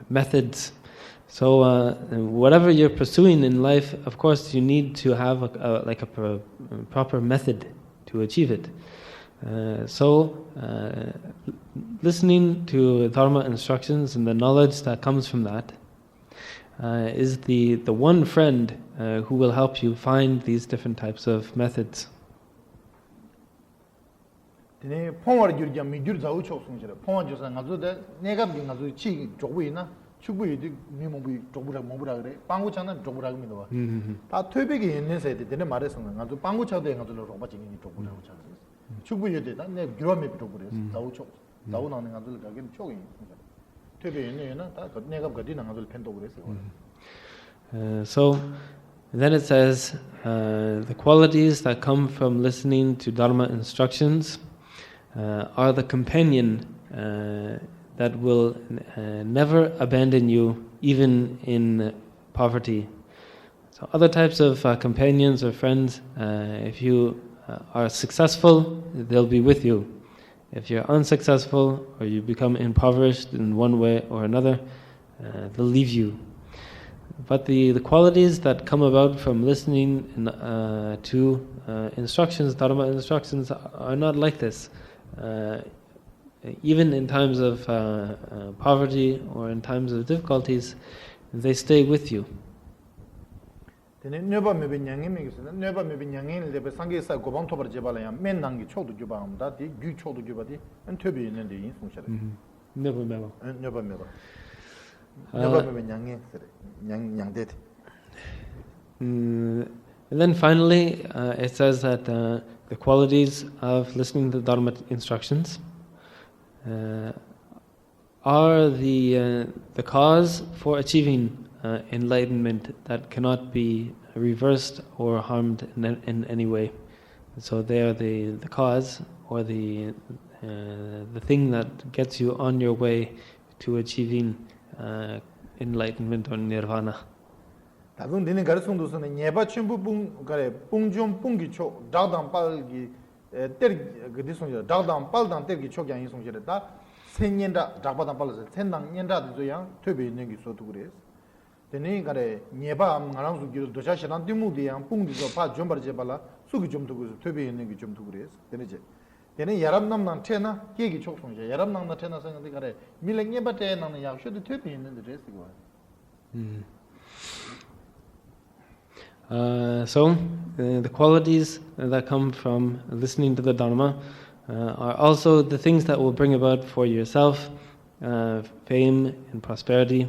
methods. So whatever you're pursuing in life, of course, you need to have a proper method to achieve it. So listening to Dharma instructions and the knowledge that comes from that is the one friend who will help you find these different types of methods. 네 폰월 줄자 미줄 자우 초송시라 폰월 조사 가서데 내가 비 가서 치 조부이나 축부이디 미모부 조부라 모부라 그래 빵구차는 조부라고 믿어 다 퇴백이 있는 세대 되는 말에서 가서 빵구차도 가서 로바 지니 조부라고 찾아 축부이데다 내 규범이 조부래 자우 초 자우 나는 가서 가긴 초이 퇴백이 있는 다 내가 거디 나가서 펜도 그랬어. So then it says the qualities that come from listening to Dharma instructions are the companion that will never abandon you, even in poverty. So other types of companions or friends, if you are successful, they'll be with you. If you're unsuccessful or you become impoverished in one way or another, they'll leave you. But the qualities that come about from listening to instructions, Dharma instructions, are not like this. Even in times of poverty or in times of difficulties, they stay with you. And then finally, it says that the qualities of listening to Dharma instructions are the cause for achieving enlightenment that cannot be reversed or harmed in any way. So they are the cause or the thing that gets you on your way to achieving enlightenment or nirvana. 다군 되는 가르송도서는 예바 첨부 뿡 가래 뿡좀 뿡기초 다당 빨기 때리 그디 송이라 다당 빨당 때기 초경이 송이라다 생년다 다바당 빨서 생당 년다도 저양 퇴배 있는 게 소도 그래. 되는 가래 예바 나랑수 기도 도자시란 디무디양 뿡디서 파 좀버제 발라 수기 좀 두고 퇴배 있는 게 좀 두고 그래. 되는지 되는 야람남난 테나 계기 촉송이야. 야람남난 테나 생각이 가래 밀랭 예바테 나는 약쇼도 퇴배 있는 데 됐을 거야. So the qualities that come from listening to the Dharma are also the things that will bring about for yourself fame and prosperity.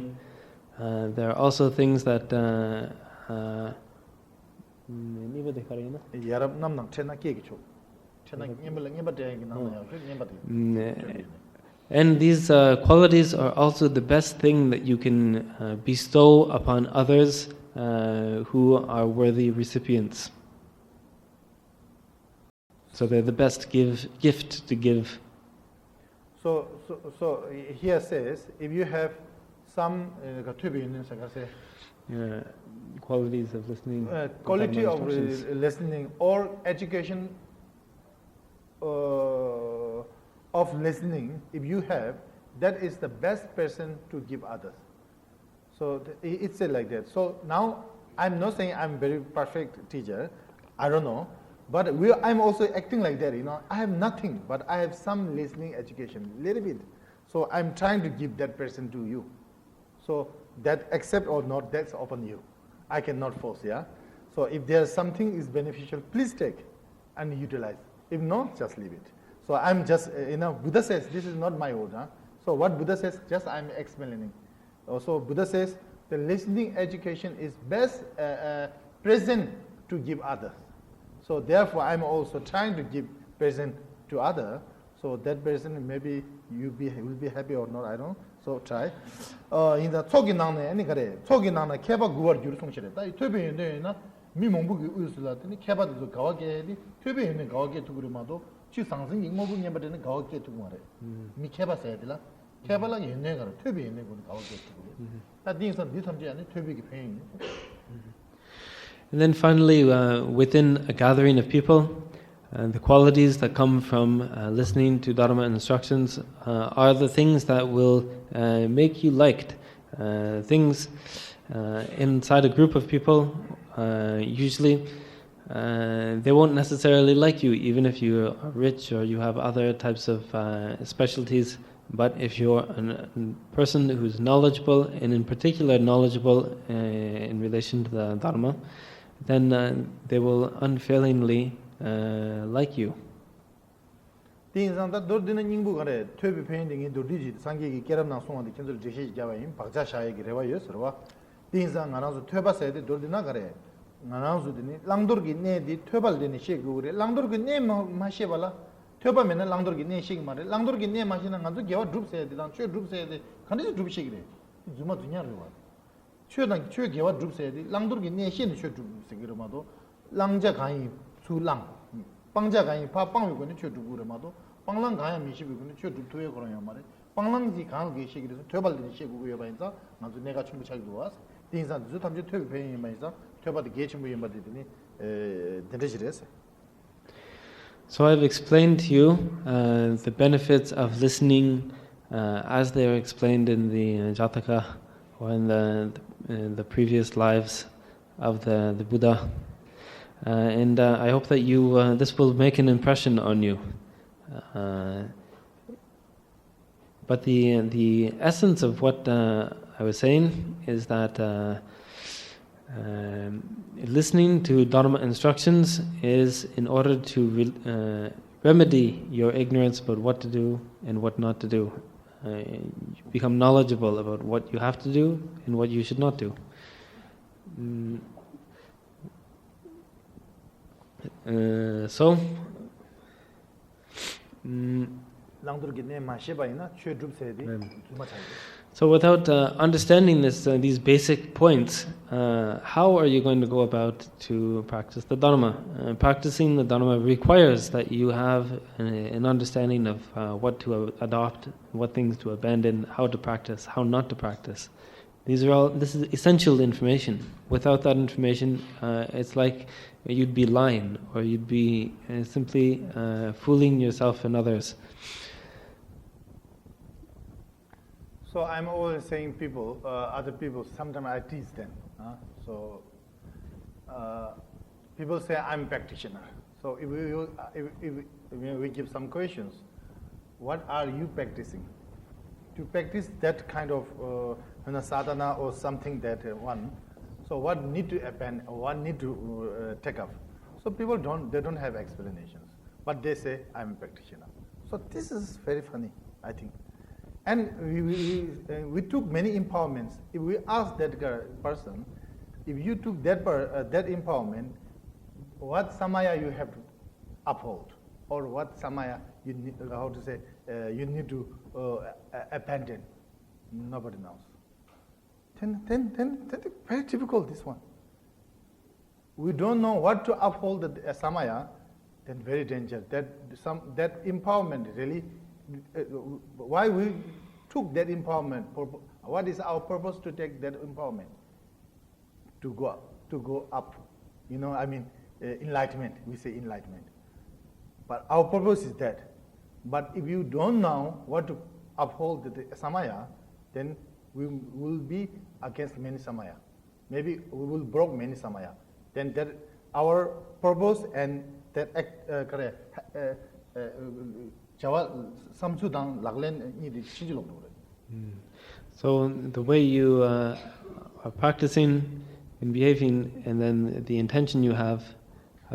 There are also things that and these qualities are also the best thing that you can bestow upon others who are worthy recipients. So they're the best gift to give. So here says, if you have some qualities of listening, quality of listening or education of listening, if you have, that is the best person to give others. So it's like that. So now I'm not saying I'm very perfect teacher. I don't know. But I'm also acting like that, I have nothing, but I have some listening education, little bit. So I'm trying to give that person to you. So that accept or not, that's upon you. I cannot force, yeah? So if there's something is beneficial, please take and utilize. If not, just leave it. So I'm just, Buddha says, this is not my word. Huh? So what Buddha says, just I'm explaining. Also, Buddha says, the listening education is best present to give others. So therefore, I'm also trying to give present to others. So that person, maybe will be happy or not, I don't know. So try. In the talking down any kare, talking down a keba guard you function. To be in the Mimumbu Usula, keba to Kawake, to be in the Kawake to Gurumado, she something in Mobu, but in the Kawake to Mare. Mi keba said, Kebala, you never, to be in the Kawake to that means that this to be pain. And then finally, within a gathering of people, the qualities that come from listening to Dharma instructions are the things that will make you liked. Things inside a group of people, usually, they won't necessarily like you, even if you are rich or you have other types of specialties. But if you're a person who's knowledgeable, and in particular knowledgeable in relation to the Dharma, then they will unfailingly like you. Things on that Dordina Nimbu Gare, Toby painting in Dordigi, Sangi, Keramna Song, the Kindle Geshe Javaim, Pakja Shai, Reva Yusra, things on Anazo Toba said, Dordina Gare, Nanazudini, Langdurgi ne, the Tobal Dini Shigure, Langdurgi name Mashevala, Toba Mena, Langdurgi ne Shigmare, Langdurgi ne Machina, and give a droop said, the Lancho droop said, the Candice droop Shigre, Zuma Dunya. Sure, like Chu gave a droop said, Langdurgi ne Shin should droop Sigurmado, Langja Kai, Su Lang, Pangja Kai, Papang, we're going to Gurumado. Panglang Kaya Mishi, we're going to shoot to a Korean. Panglang the Kang Gishi, Tobal the Shake Guyabanza, and the Negachum Chak to us. Things are the Zutam to pay in Mesa, Toba the Gachum Guyamadini, the Regis. So I've explained to you the benefits of listening as they are explained in the Jataka or in the previous lives of the Buddha. And I hope that you this will make an impression on you. But the essence of what I was saying is that listening to Dharma instructions is in order to remedy your ignorance about what to do and what not to do. You become knowledgeable about what you have to do and what you should not do. So without understanding these basic points, how are you going to go about to practice the Dharma? Practicing the Dharma requires that you have an understanding of what to adopt, what things to abandon, how to practice, how not to practice. This is essential information. Without that information, it's like you'd be lying, or you'd be simply fooling yourself and others. So I'm always saying other people, sometimes I tease them. So people say I'm a practitioner. So if we give some questions, what are you practicing? To practice that kind of sadhana or something that one, so what need to abandon, what need to take up? So people don't have explanations, but they say I'm a practitioner. So this is very funny, I think. And we took many empowerments. If we ask that person, if you took that empowerment, what samaya you have to uphold, or what samaya you need, you need to abandon? Nobody knows. Then that's very difficult, this one. We don't know what to uphold the samaya, then very dangerous. That empowerment really. Why we took that empowerment? What is our purpose to take that empowerment? To go up. Enlightenment. We say enlightenment. But our purpose is that. But if you don't know what to uphold the samaya, then we will be against many samaya. Maybe we will break many samaya. Then that our purpose and that act kare jawa samchu dang laglen ni di chijilo do. So the way you are practicing and behaving, and then the intention you have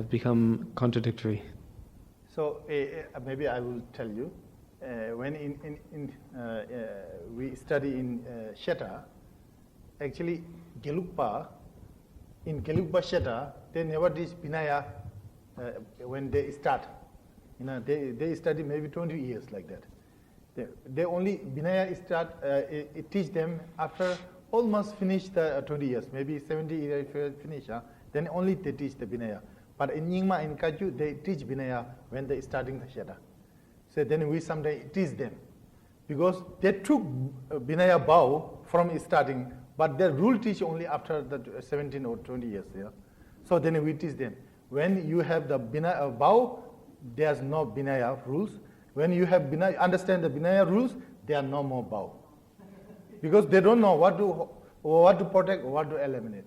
become contradictory. So maybe I will tell you, when we study in Sheta, actually Gelugpa, in Gelugpa Sheta, they never teach Vinaya when they start. They study maybe 20 years like that. They only Vinaya start, it teach them after almost finish the 20 years, maybe 70 years finish, then only they teach the Vinaya. But in Nyingma and Kaju, they teach Vinaya when they starting the Sheta. So then we someday teach them. Because they took Vinaya vow from starting, but their rule teach only after the 17 or 20 years. Yeah? So then we teach them. When you have the Vinaya vow, there's no Vinaya rules. When you have Vinaya, understand the Vinaya rules, there are no more vow. Because they don't know what to protect or what to eliminate.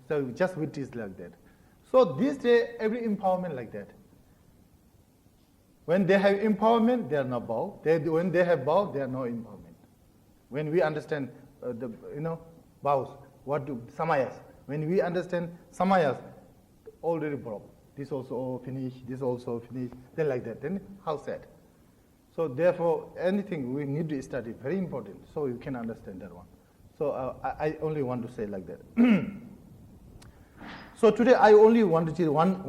So just we teach like that. So this day, every empowerment like that. When they have empowerment, they are no bow. When they have bow, they are no empowerment. When we understand the bows, what do samayas? When we understand samayas, already broke. This also finish. This also finish. Then like that. Then how sad? So therefore, anything we need to study very important. So you can understand that one. So I only want to say like that. So today I only want to see one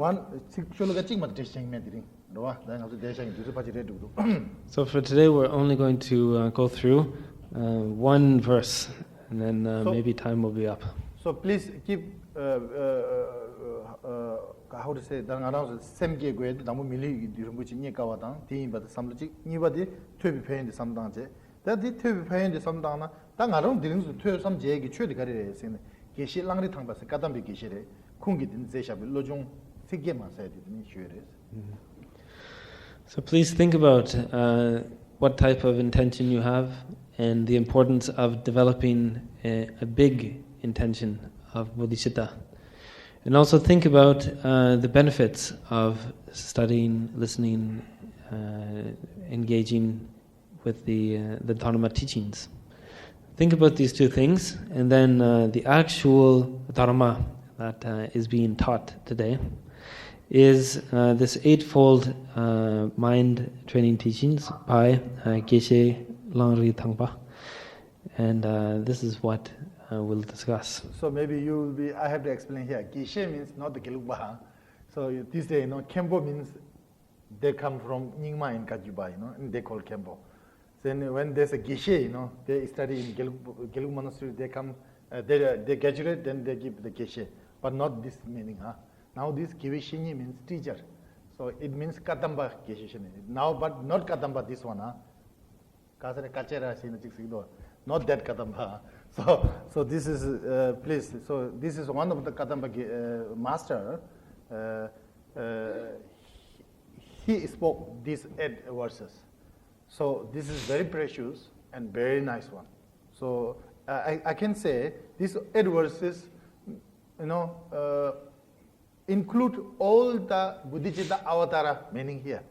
So for today we're only going to go through one verse, and then maybe time will be up. So please keep how to say semge gwe damu mili dirumbuchi ni kawatang tin bad samluchi ni badi twebi phayin de samdang that the twebi phayin de samdang na ta ngarong diring su twe samje gi chwe de gare sin Geshe Langri Thangpa se kadam bi geshe re kungi din zesha bi lojong sigge ma sa de ni chwe re. So please think about what type of intention you have and the importance of developing a big intention of bodhicitta. And also think about the benefits of studying, listening, engaging with the Dharma teachings. Think about these two things, and then the actual Dharma that is being taught today is this eightfold mind training teachings by Geshe Langri Thangpa. And this is what we'll discuss. So maybe I have to explain here. Geshe means not the Gelugba. So this day, Khenpo means they come from Nyingma and Kajuba, and they call Khenpo. Then when there's a Geshe, they study in Gelug monastery, they come, they graduate, then they give the Geshe. But not this meaning. Now this Kivishini means teacher. So it means Katamba Geshe. Now, but not Katamba this one. Not that Katamba. So this is, please, so this is one of the Katamba master. He spoke these 8 verses. So this is very precious and very nice one. So I can say these 8 verses, include all the Bodhicitta Avatara meaning here.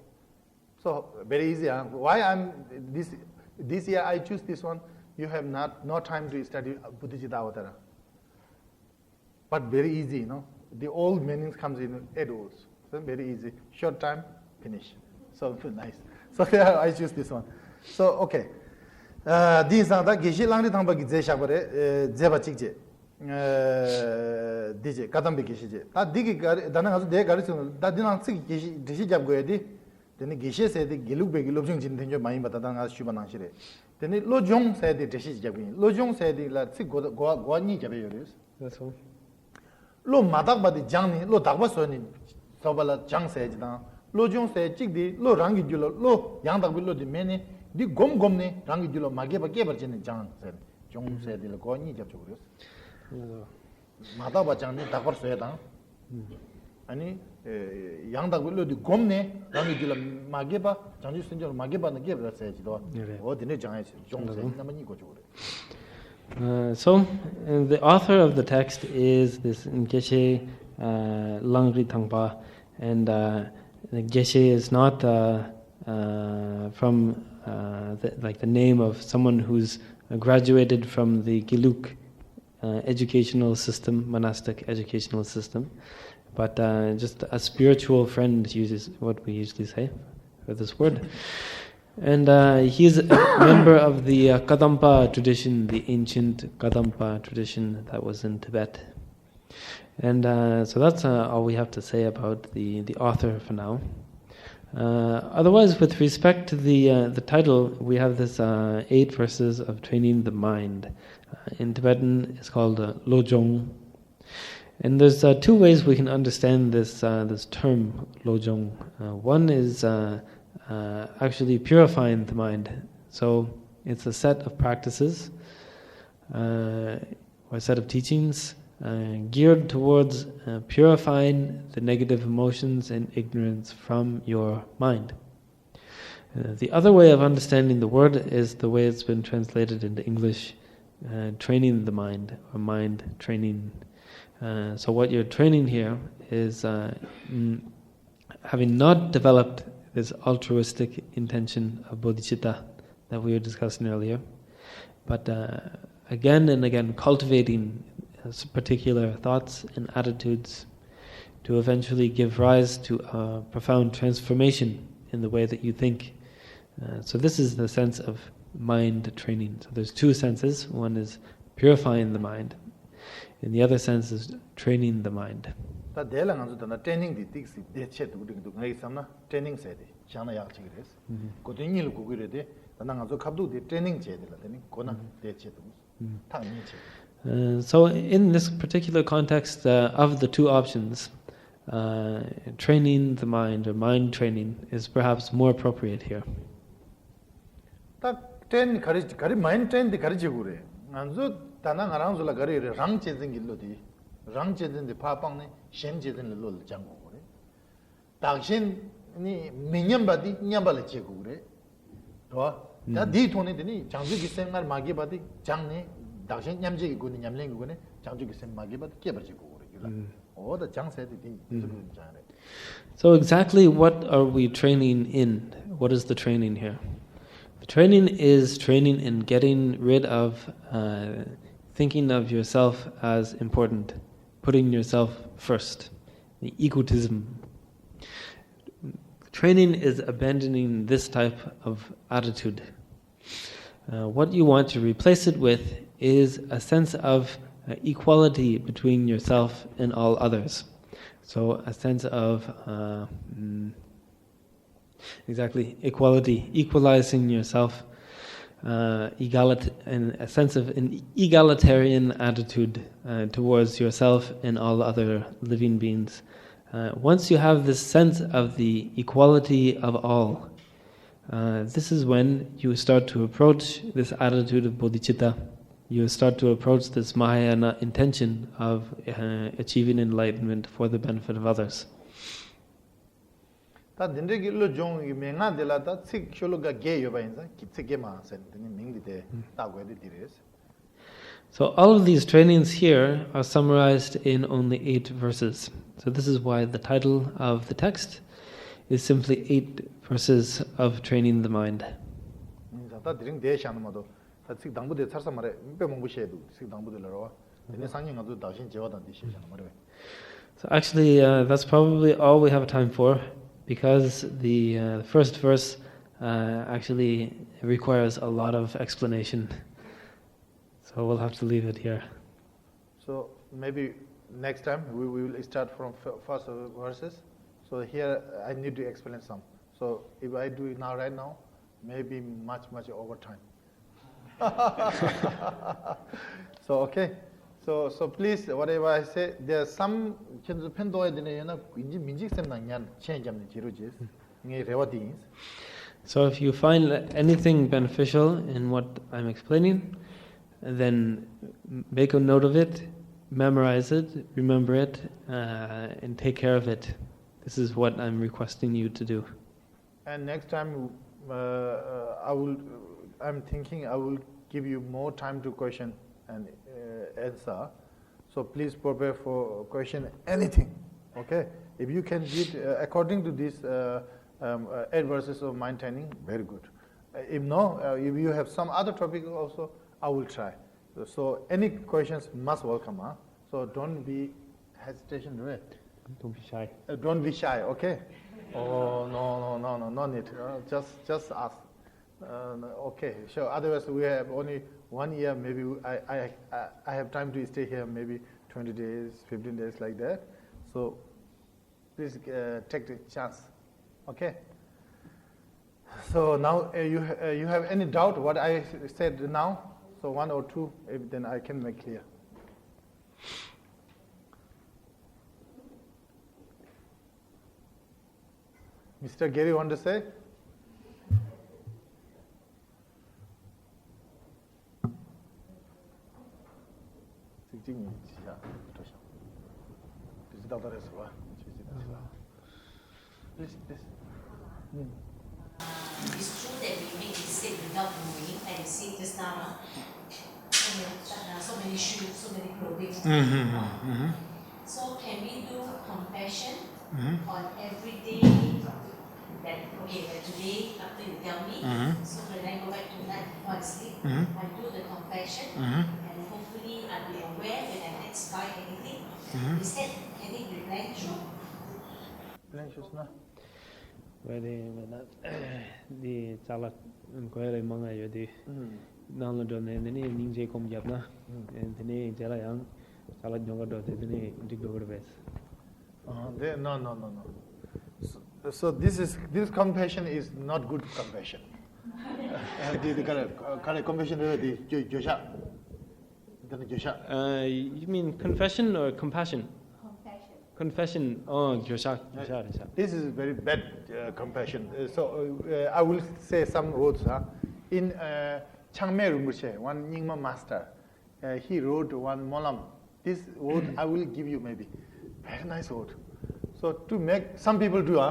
So very easy. Why I'm this year I choose this one. You have no time to study Bodhicitta Avatara. But very easy, The old meanings comes in 8 words. So very easy. Short time, finish. So nice. So I choose this one. So okay. These are the Geshe Langri Thangpa ki zesha bare zeba chikje. Dije kadambe geshe. Ta digi dana ngazu de gari sun da dinang sik geshe dishi jab goye di. Then Geshe said the Gelug be Gelug jing jintenjo mai bata dang as shuba nang shire. Then Lo Jong said the dishi jab goye. Lo Jong said the la sik go ni jab yoris. That's all. Lo madak ba di jang ni lo dakba so ni sobala jang said da. Lo Jong said chik di lo rangi julo lo yang dak lo di meni di gom ni rangi julo mage ba ke bar chen jang said. Jong said the go ni jab yoris. Madak ba jang ni dakbar so da. 아니 양다글로 디 곰네 당이 줄 마게바 장지 순절 마게바는 게 버서지도 어디네 장해지 종세 남은 이거 저래. So the author of the text is this Geshe Langri Thangpa, And Geshe is not from the name of someone who's graduated from the Giluk educational system, monastic educational system, but just a spiritual friend uses what we usually say for this word. And he's a member of the Kadampa tradition, the ancient Kadampa tradition that was in Tibet. And so that's all we have to say about the author for now. Otherwise, with respect to the title, we have this 8 verses of training the mind. In Tibetan, it's called Lojong. And there's 2 ways we can understand this term, Lojong. One is actually purifying the mind. So it's a set of practices, or a set of teachings geared towards purifying the negative emotions and ignorance from your mind. The other way of understanding the word is the way it's been translated into English, training the mind, or mind training. So what you're training here is having not developed this altruistic intention of bodhicitta that we were discussing earlier, but again and again cultivating particular thoughts and attitudes to eventually give rise to a profound transformation in the way that you think. So this is the sense of mind training. So there's 2 senses. One is purifying the mind, and the other sense is training the mind. Training the things training said Chana Yakchigres. Continue Gugurede, and I'm also Kabdu, the training Jedel, Kona, de Chetus. So in this particular context of the 2 options, training the mind or mind training is perhaps more appropriate here. Train courage, mind train the courage. Anzo Tanang Aranzula Gari, Rang Chesing Gilodi, Rang Chesing the Papang, Shen Chesing the Lul Jango. Takshin Minyam Badi, Nyambala Chegure. That D Tony, Changi Sengar Magi Badi, Changni. So exactly what are we training in? What is the training here? The training is training in getting rid of thinking of yourself as important, putting yourself first, the egotism. Training is abandoning this type of attitude. What you want to replace it with is a sense of equality between yourself and all others. So a sense of exactly equality, equalizing yourself, and a sense of an egalitarian attitude towards yourself and all other living beings. Once you have this sense of the equality of all, this is when you start to approach this attitude of bodhicitta. You start to approach this Mahayana intention of achieving enlightenment for the benefit of others. So all of these trainings here are summarized in only 8 verses. So this is why the title of the text is simply 8 verses of training the mind. So actually, that's probably all we have time for, because the first verse actually requires a lot of explanation. So we'll have to leave it here. So maybe next time we will start from first verses. So here I need to explain some. So if I do it now, right now, maybe much over time. So okay. So please, whatever I say, there are some So if you find anything beneficial in what I'm explaining, then make a note of it, memorize it, remember it, and take care of it. This is what I'm requesting you to do. And next time, I'm thinking I will give you more time to question and answer. So please prepare for question anything. Okay? If you can read according to these 8 verses of mind training, very good. If no, if you have some other topic also, I will try. So any questions must welcome. Huh? So don't be hesitation, right? Don't be shy. Don't be shy, okay? Oh no need. Just ask. Okay, sure. Otherwise, we have only 1 year. Maybe I have time to stay here. Maybe 20 days, 15 days, like that. So please take the chance. Okay. So now you have any doubt what I said now? So 1 or 2, then I can make clear. Mr. Gary, want to say? Please. It's true that we make mistake without knowing, and you see just now, so many shoes, so many clothing. So can we do compassion on every day? That okay, that today after you tell me, so when I go back to that before I sleep, I do the compassion, and hopefully I'll be aware when I next buy anything. Instead, can it be blank shoe? Blank shoes, no? Di chalak koy re manga yo di nang lo don ne ni ning je kom jap na ne jala yang chalak jonga do de ne dik do ves No. So this compassion is not good compassion. The correct compassion is the Josha. You mean confession or compassion? Confession. Oh, Josha. This is very bad compassion. So I will say some words. In Changme Rinpoche, one Nyingma master, he wrote one molam. This word I will give you maybe. Very nice word. So to make, some people do,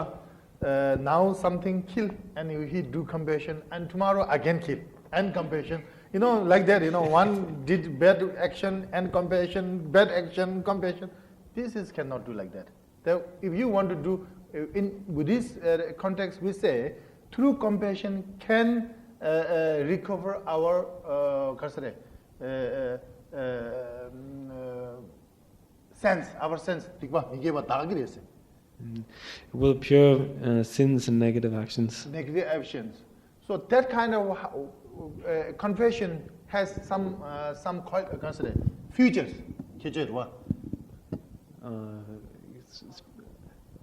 now something kill and he do compassion and tomorrow again kill and compassion. You know, like that, one did bad action and compassion, bad action, compassion. This cannot do like that. If you want to do, in Buddhist context, we say, through compassion can recover our sense, Will pure sins and negative actions. Negative actions. So that kind of compassion has some features.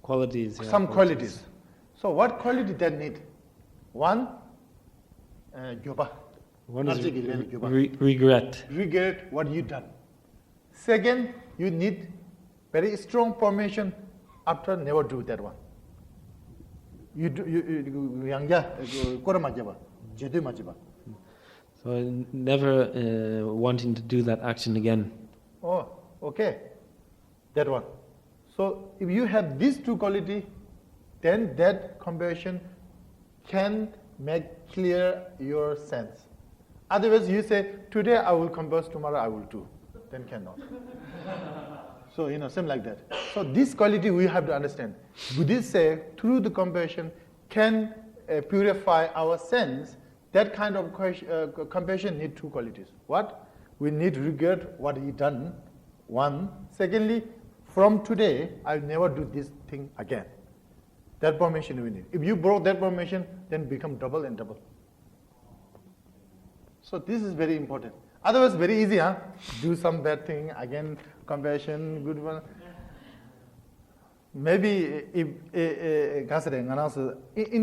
Qualities. Yeah, some qualities. So what quality that need? One, gyoba. One is regret. Regret what you done. Second, you need very strong permission after never do that one. So never wanting to do that action again. Oh, okay. That one. So if you have these two qualities, then that compassion can make clear your sense. Otherwise, you say, today I will compose, tomorrow I will do. Then cannot. So, same like that. So this quality we have to understand. Buddhists say, through the compassion can purify our sense. That kind of compassion need two qualities. What? We need regret what he done. One. Secondly, from today, I'll never do this thing again. That permission we need. If you broke that permission, then become double and double. So this is very important. Otherwise, very easy, Do some bad thing, again, compassion, good one. Maybe if in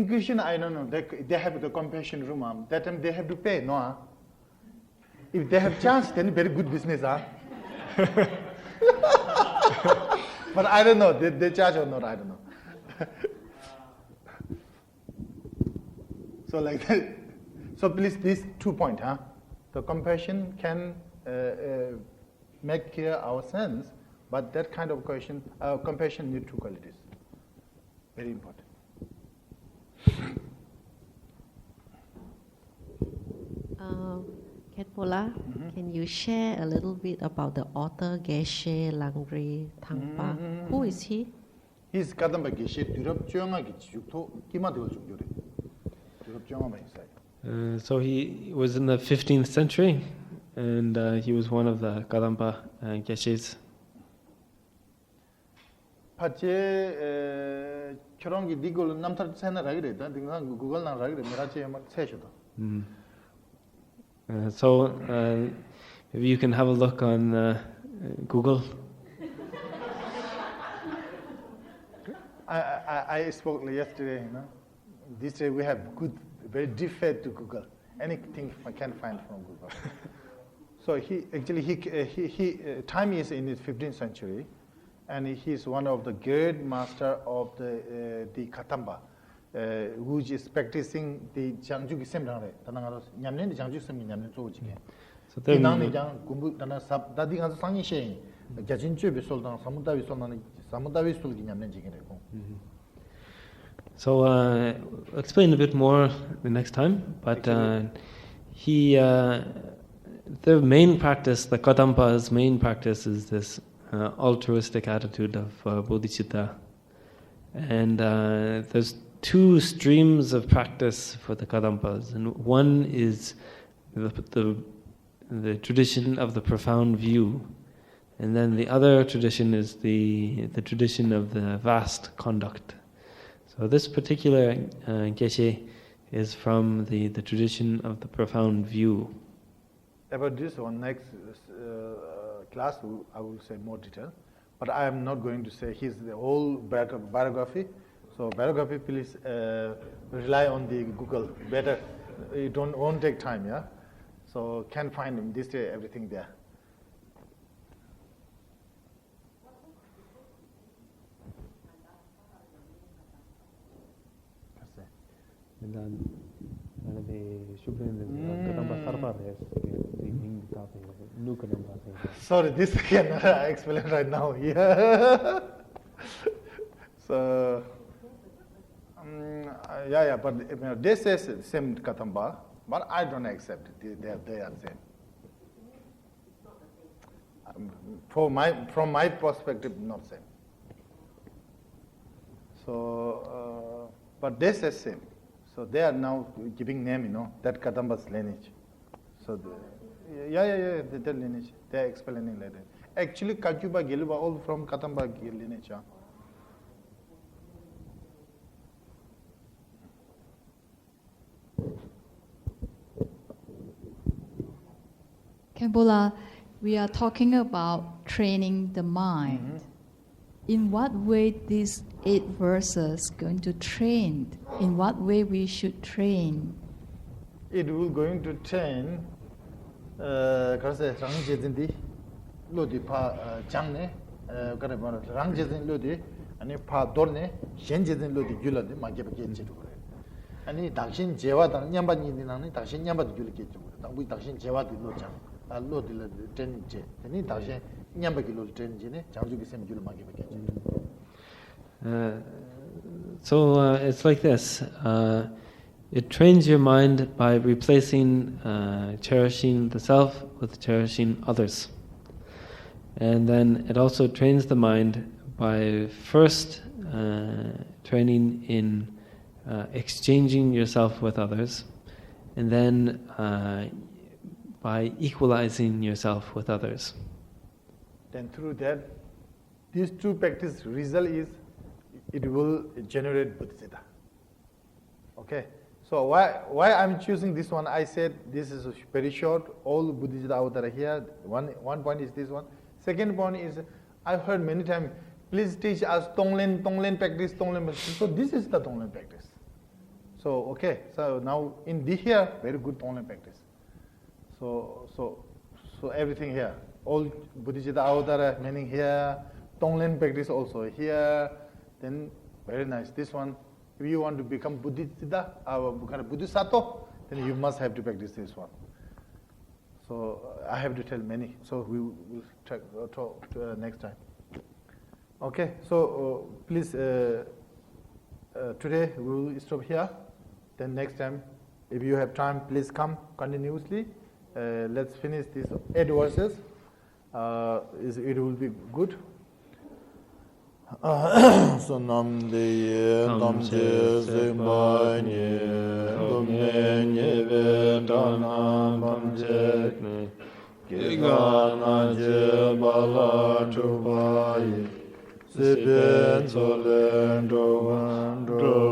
Christian, I don't know, they have the compassion room. That time they have to pay, no? If they have chance, then very good business, But I don't know, they charge or not, I don't know. So like that. So please, these 2 points, The compassion can make clear our sense, but that kind of compassion need two qualities. Very important. Khenpo, can you share a little bit about the author Geshe Langri Thangpa? Who is he? His Kadamba Geshe Durab Chonga Gichukto Kimadol Juri. Durab Chonga inside. So he was in the 15th century, and he was one of the Kadampa Geshes. Pache Chorongi Digol Namtar Sena Ragre, Google and Ragre, Mirache Seshoto. So maybe you can have a look on Google. I spoke yesterday, you know. This day we have good, very deep faith to Google. Anything I can find from Google. So he time is in the 15th century, and he is one of the great master of the Katamba, who is practicing the Jangju Semdare. Tanangaro Nyamne the Jangju Sem Nyamne Zoji. So then, Gumbu Dana Sab Dadi Hans Sangi Shay, Jajinchu Bisoldan, Samuda Bisoldan, Samuda Bisul Nyamne Jigere. So I'll explain a bit more the next time, but the main practice, the Kadampa's main practice is this altruistic attitude of bodhicitta. And there's two streams of practice for the Kadampas, and one is the tradition of the profound view, and then the other tradition is the tradition of the vast conduct. So this particular Geshe is from the tradition of the profound view. About this one, next class, I will say more detail. But I am not going to say his the whole biography. So biography, please rely on the Google. Better, it won't take time, yeah? So can find in this day everything there. Sorry, this I cannot explain right now. Yeah. So, but they say same Katamba, but I don't accept it. They are same. From my perspective, not same. So, but they say same. So they are now giving name, you know, that Kadamba's lineage. So, the lineage. They are explaining later. Actually, Kajuba, Giluba, all from Kadamba lineage. Khenpo, we are talking about training the mind. Mm-hmm. In what way these 8 verses going to train? In what way we should train? It will going to train. Rangjedindi, Lodi pa Jangne, Rangjedin Lodi, and pa Dorne, Shenjedin Lodi Gulade, Magabaki. And Dakshin Jewa, Yambani, Dakshin Yamba Gulaki, we Dakshin Jewa di Lojang, a Lodi Tenje, and it Dakshin Yambaki Tenjine, Janju Sem Gulmagi. So it's like this. It trains your mind by replacing cherishing the self with cherishing others. And then it also trains the mind by first training in exchanging yourself with others, and then by equalizing yourself with others. Then through that, these two practice result is it will generate bodhicitta. Okay. So why I'm choosing this one? I said this is very short. All bodhicitta out there here. One point is this one. Second point is I've heard many times. Please teach us Tonglen practice, Tonglen practice. So this is the Tonglen practice. So okay. So now in the here very good Tonglen practice. So everything here. All bodhicitta out there meaning here. Tonglen practice also here. Then very nice. This one. If you want to become Buddhicitta, Buddhisattva, then you must have to practice this one. So I have to tell many. So we will talk next time. Okay. So please, today we will stop here. Then next time, if you have time, please come continuously. Let's finish these 8 verses. It will be good. Sonam de Namje Zemani Domene Vedana Bamje Gigana Jebala Tubai Sipen Solendo Wando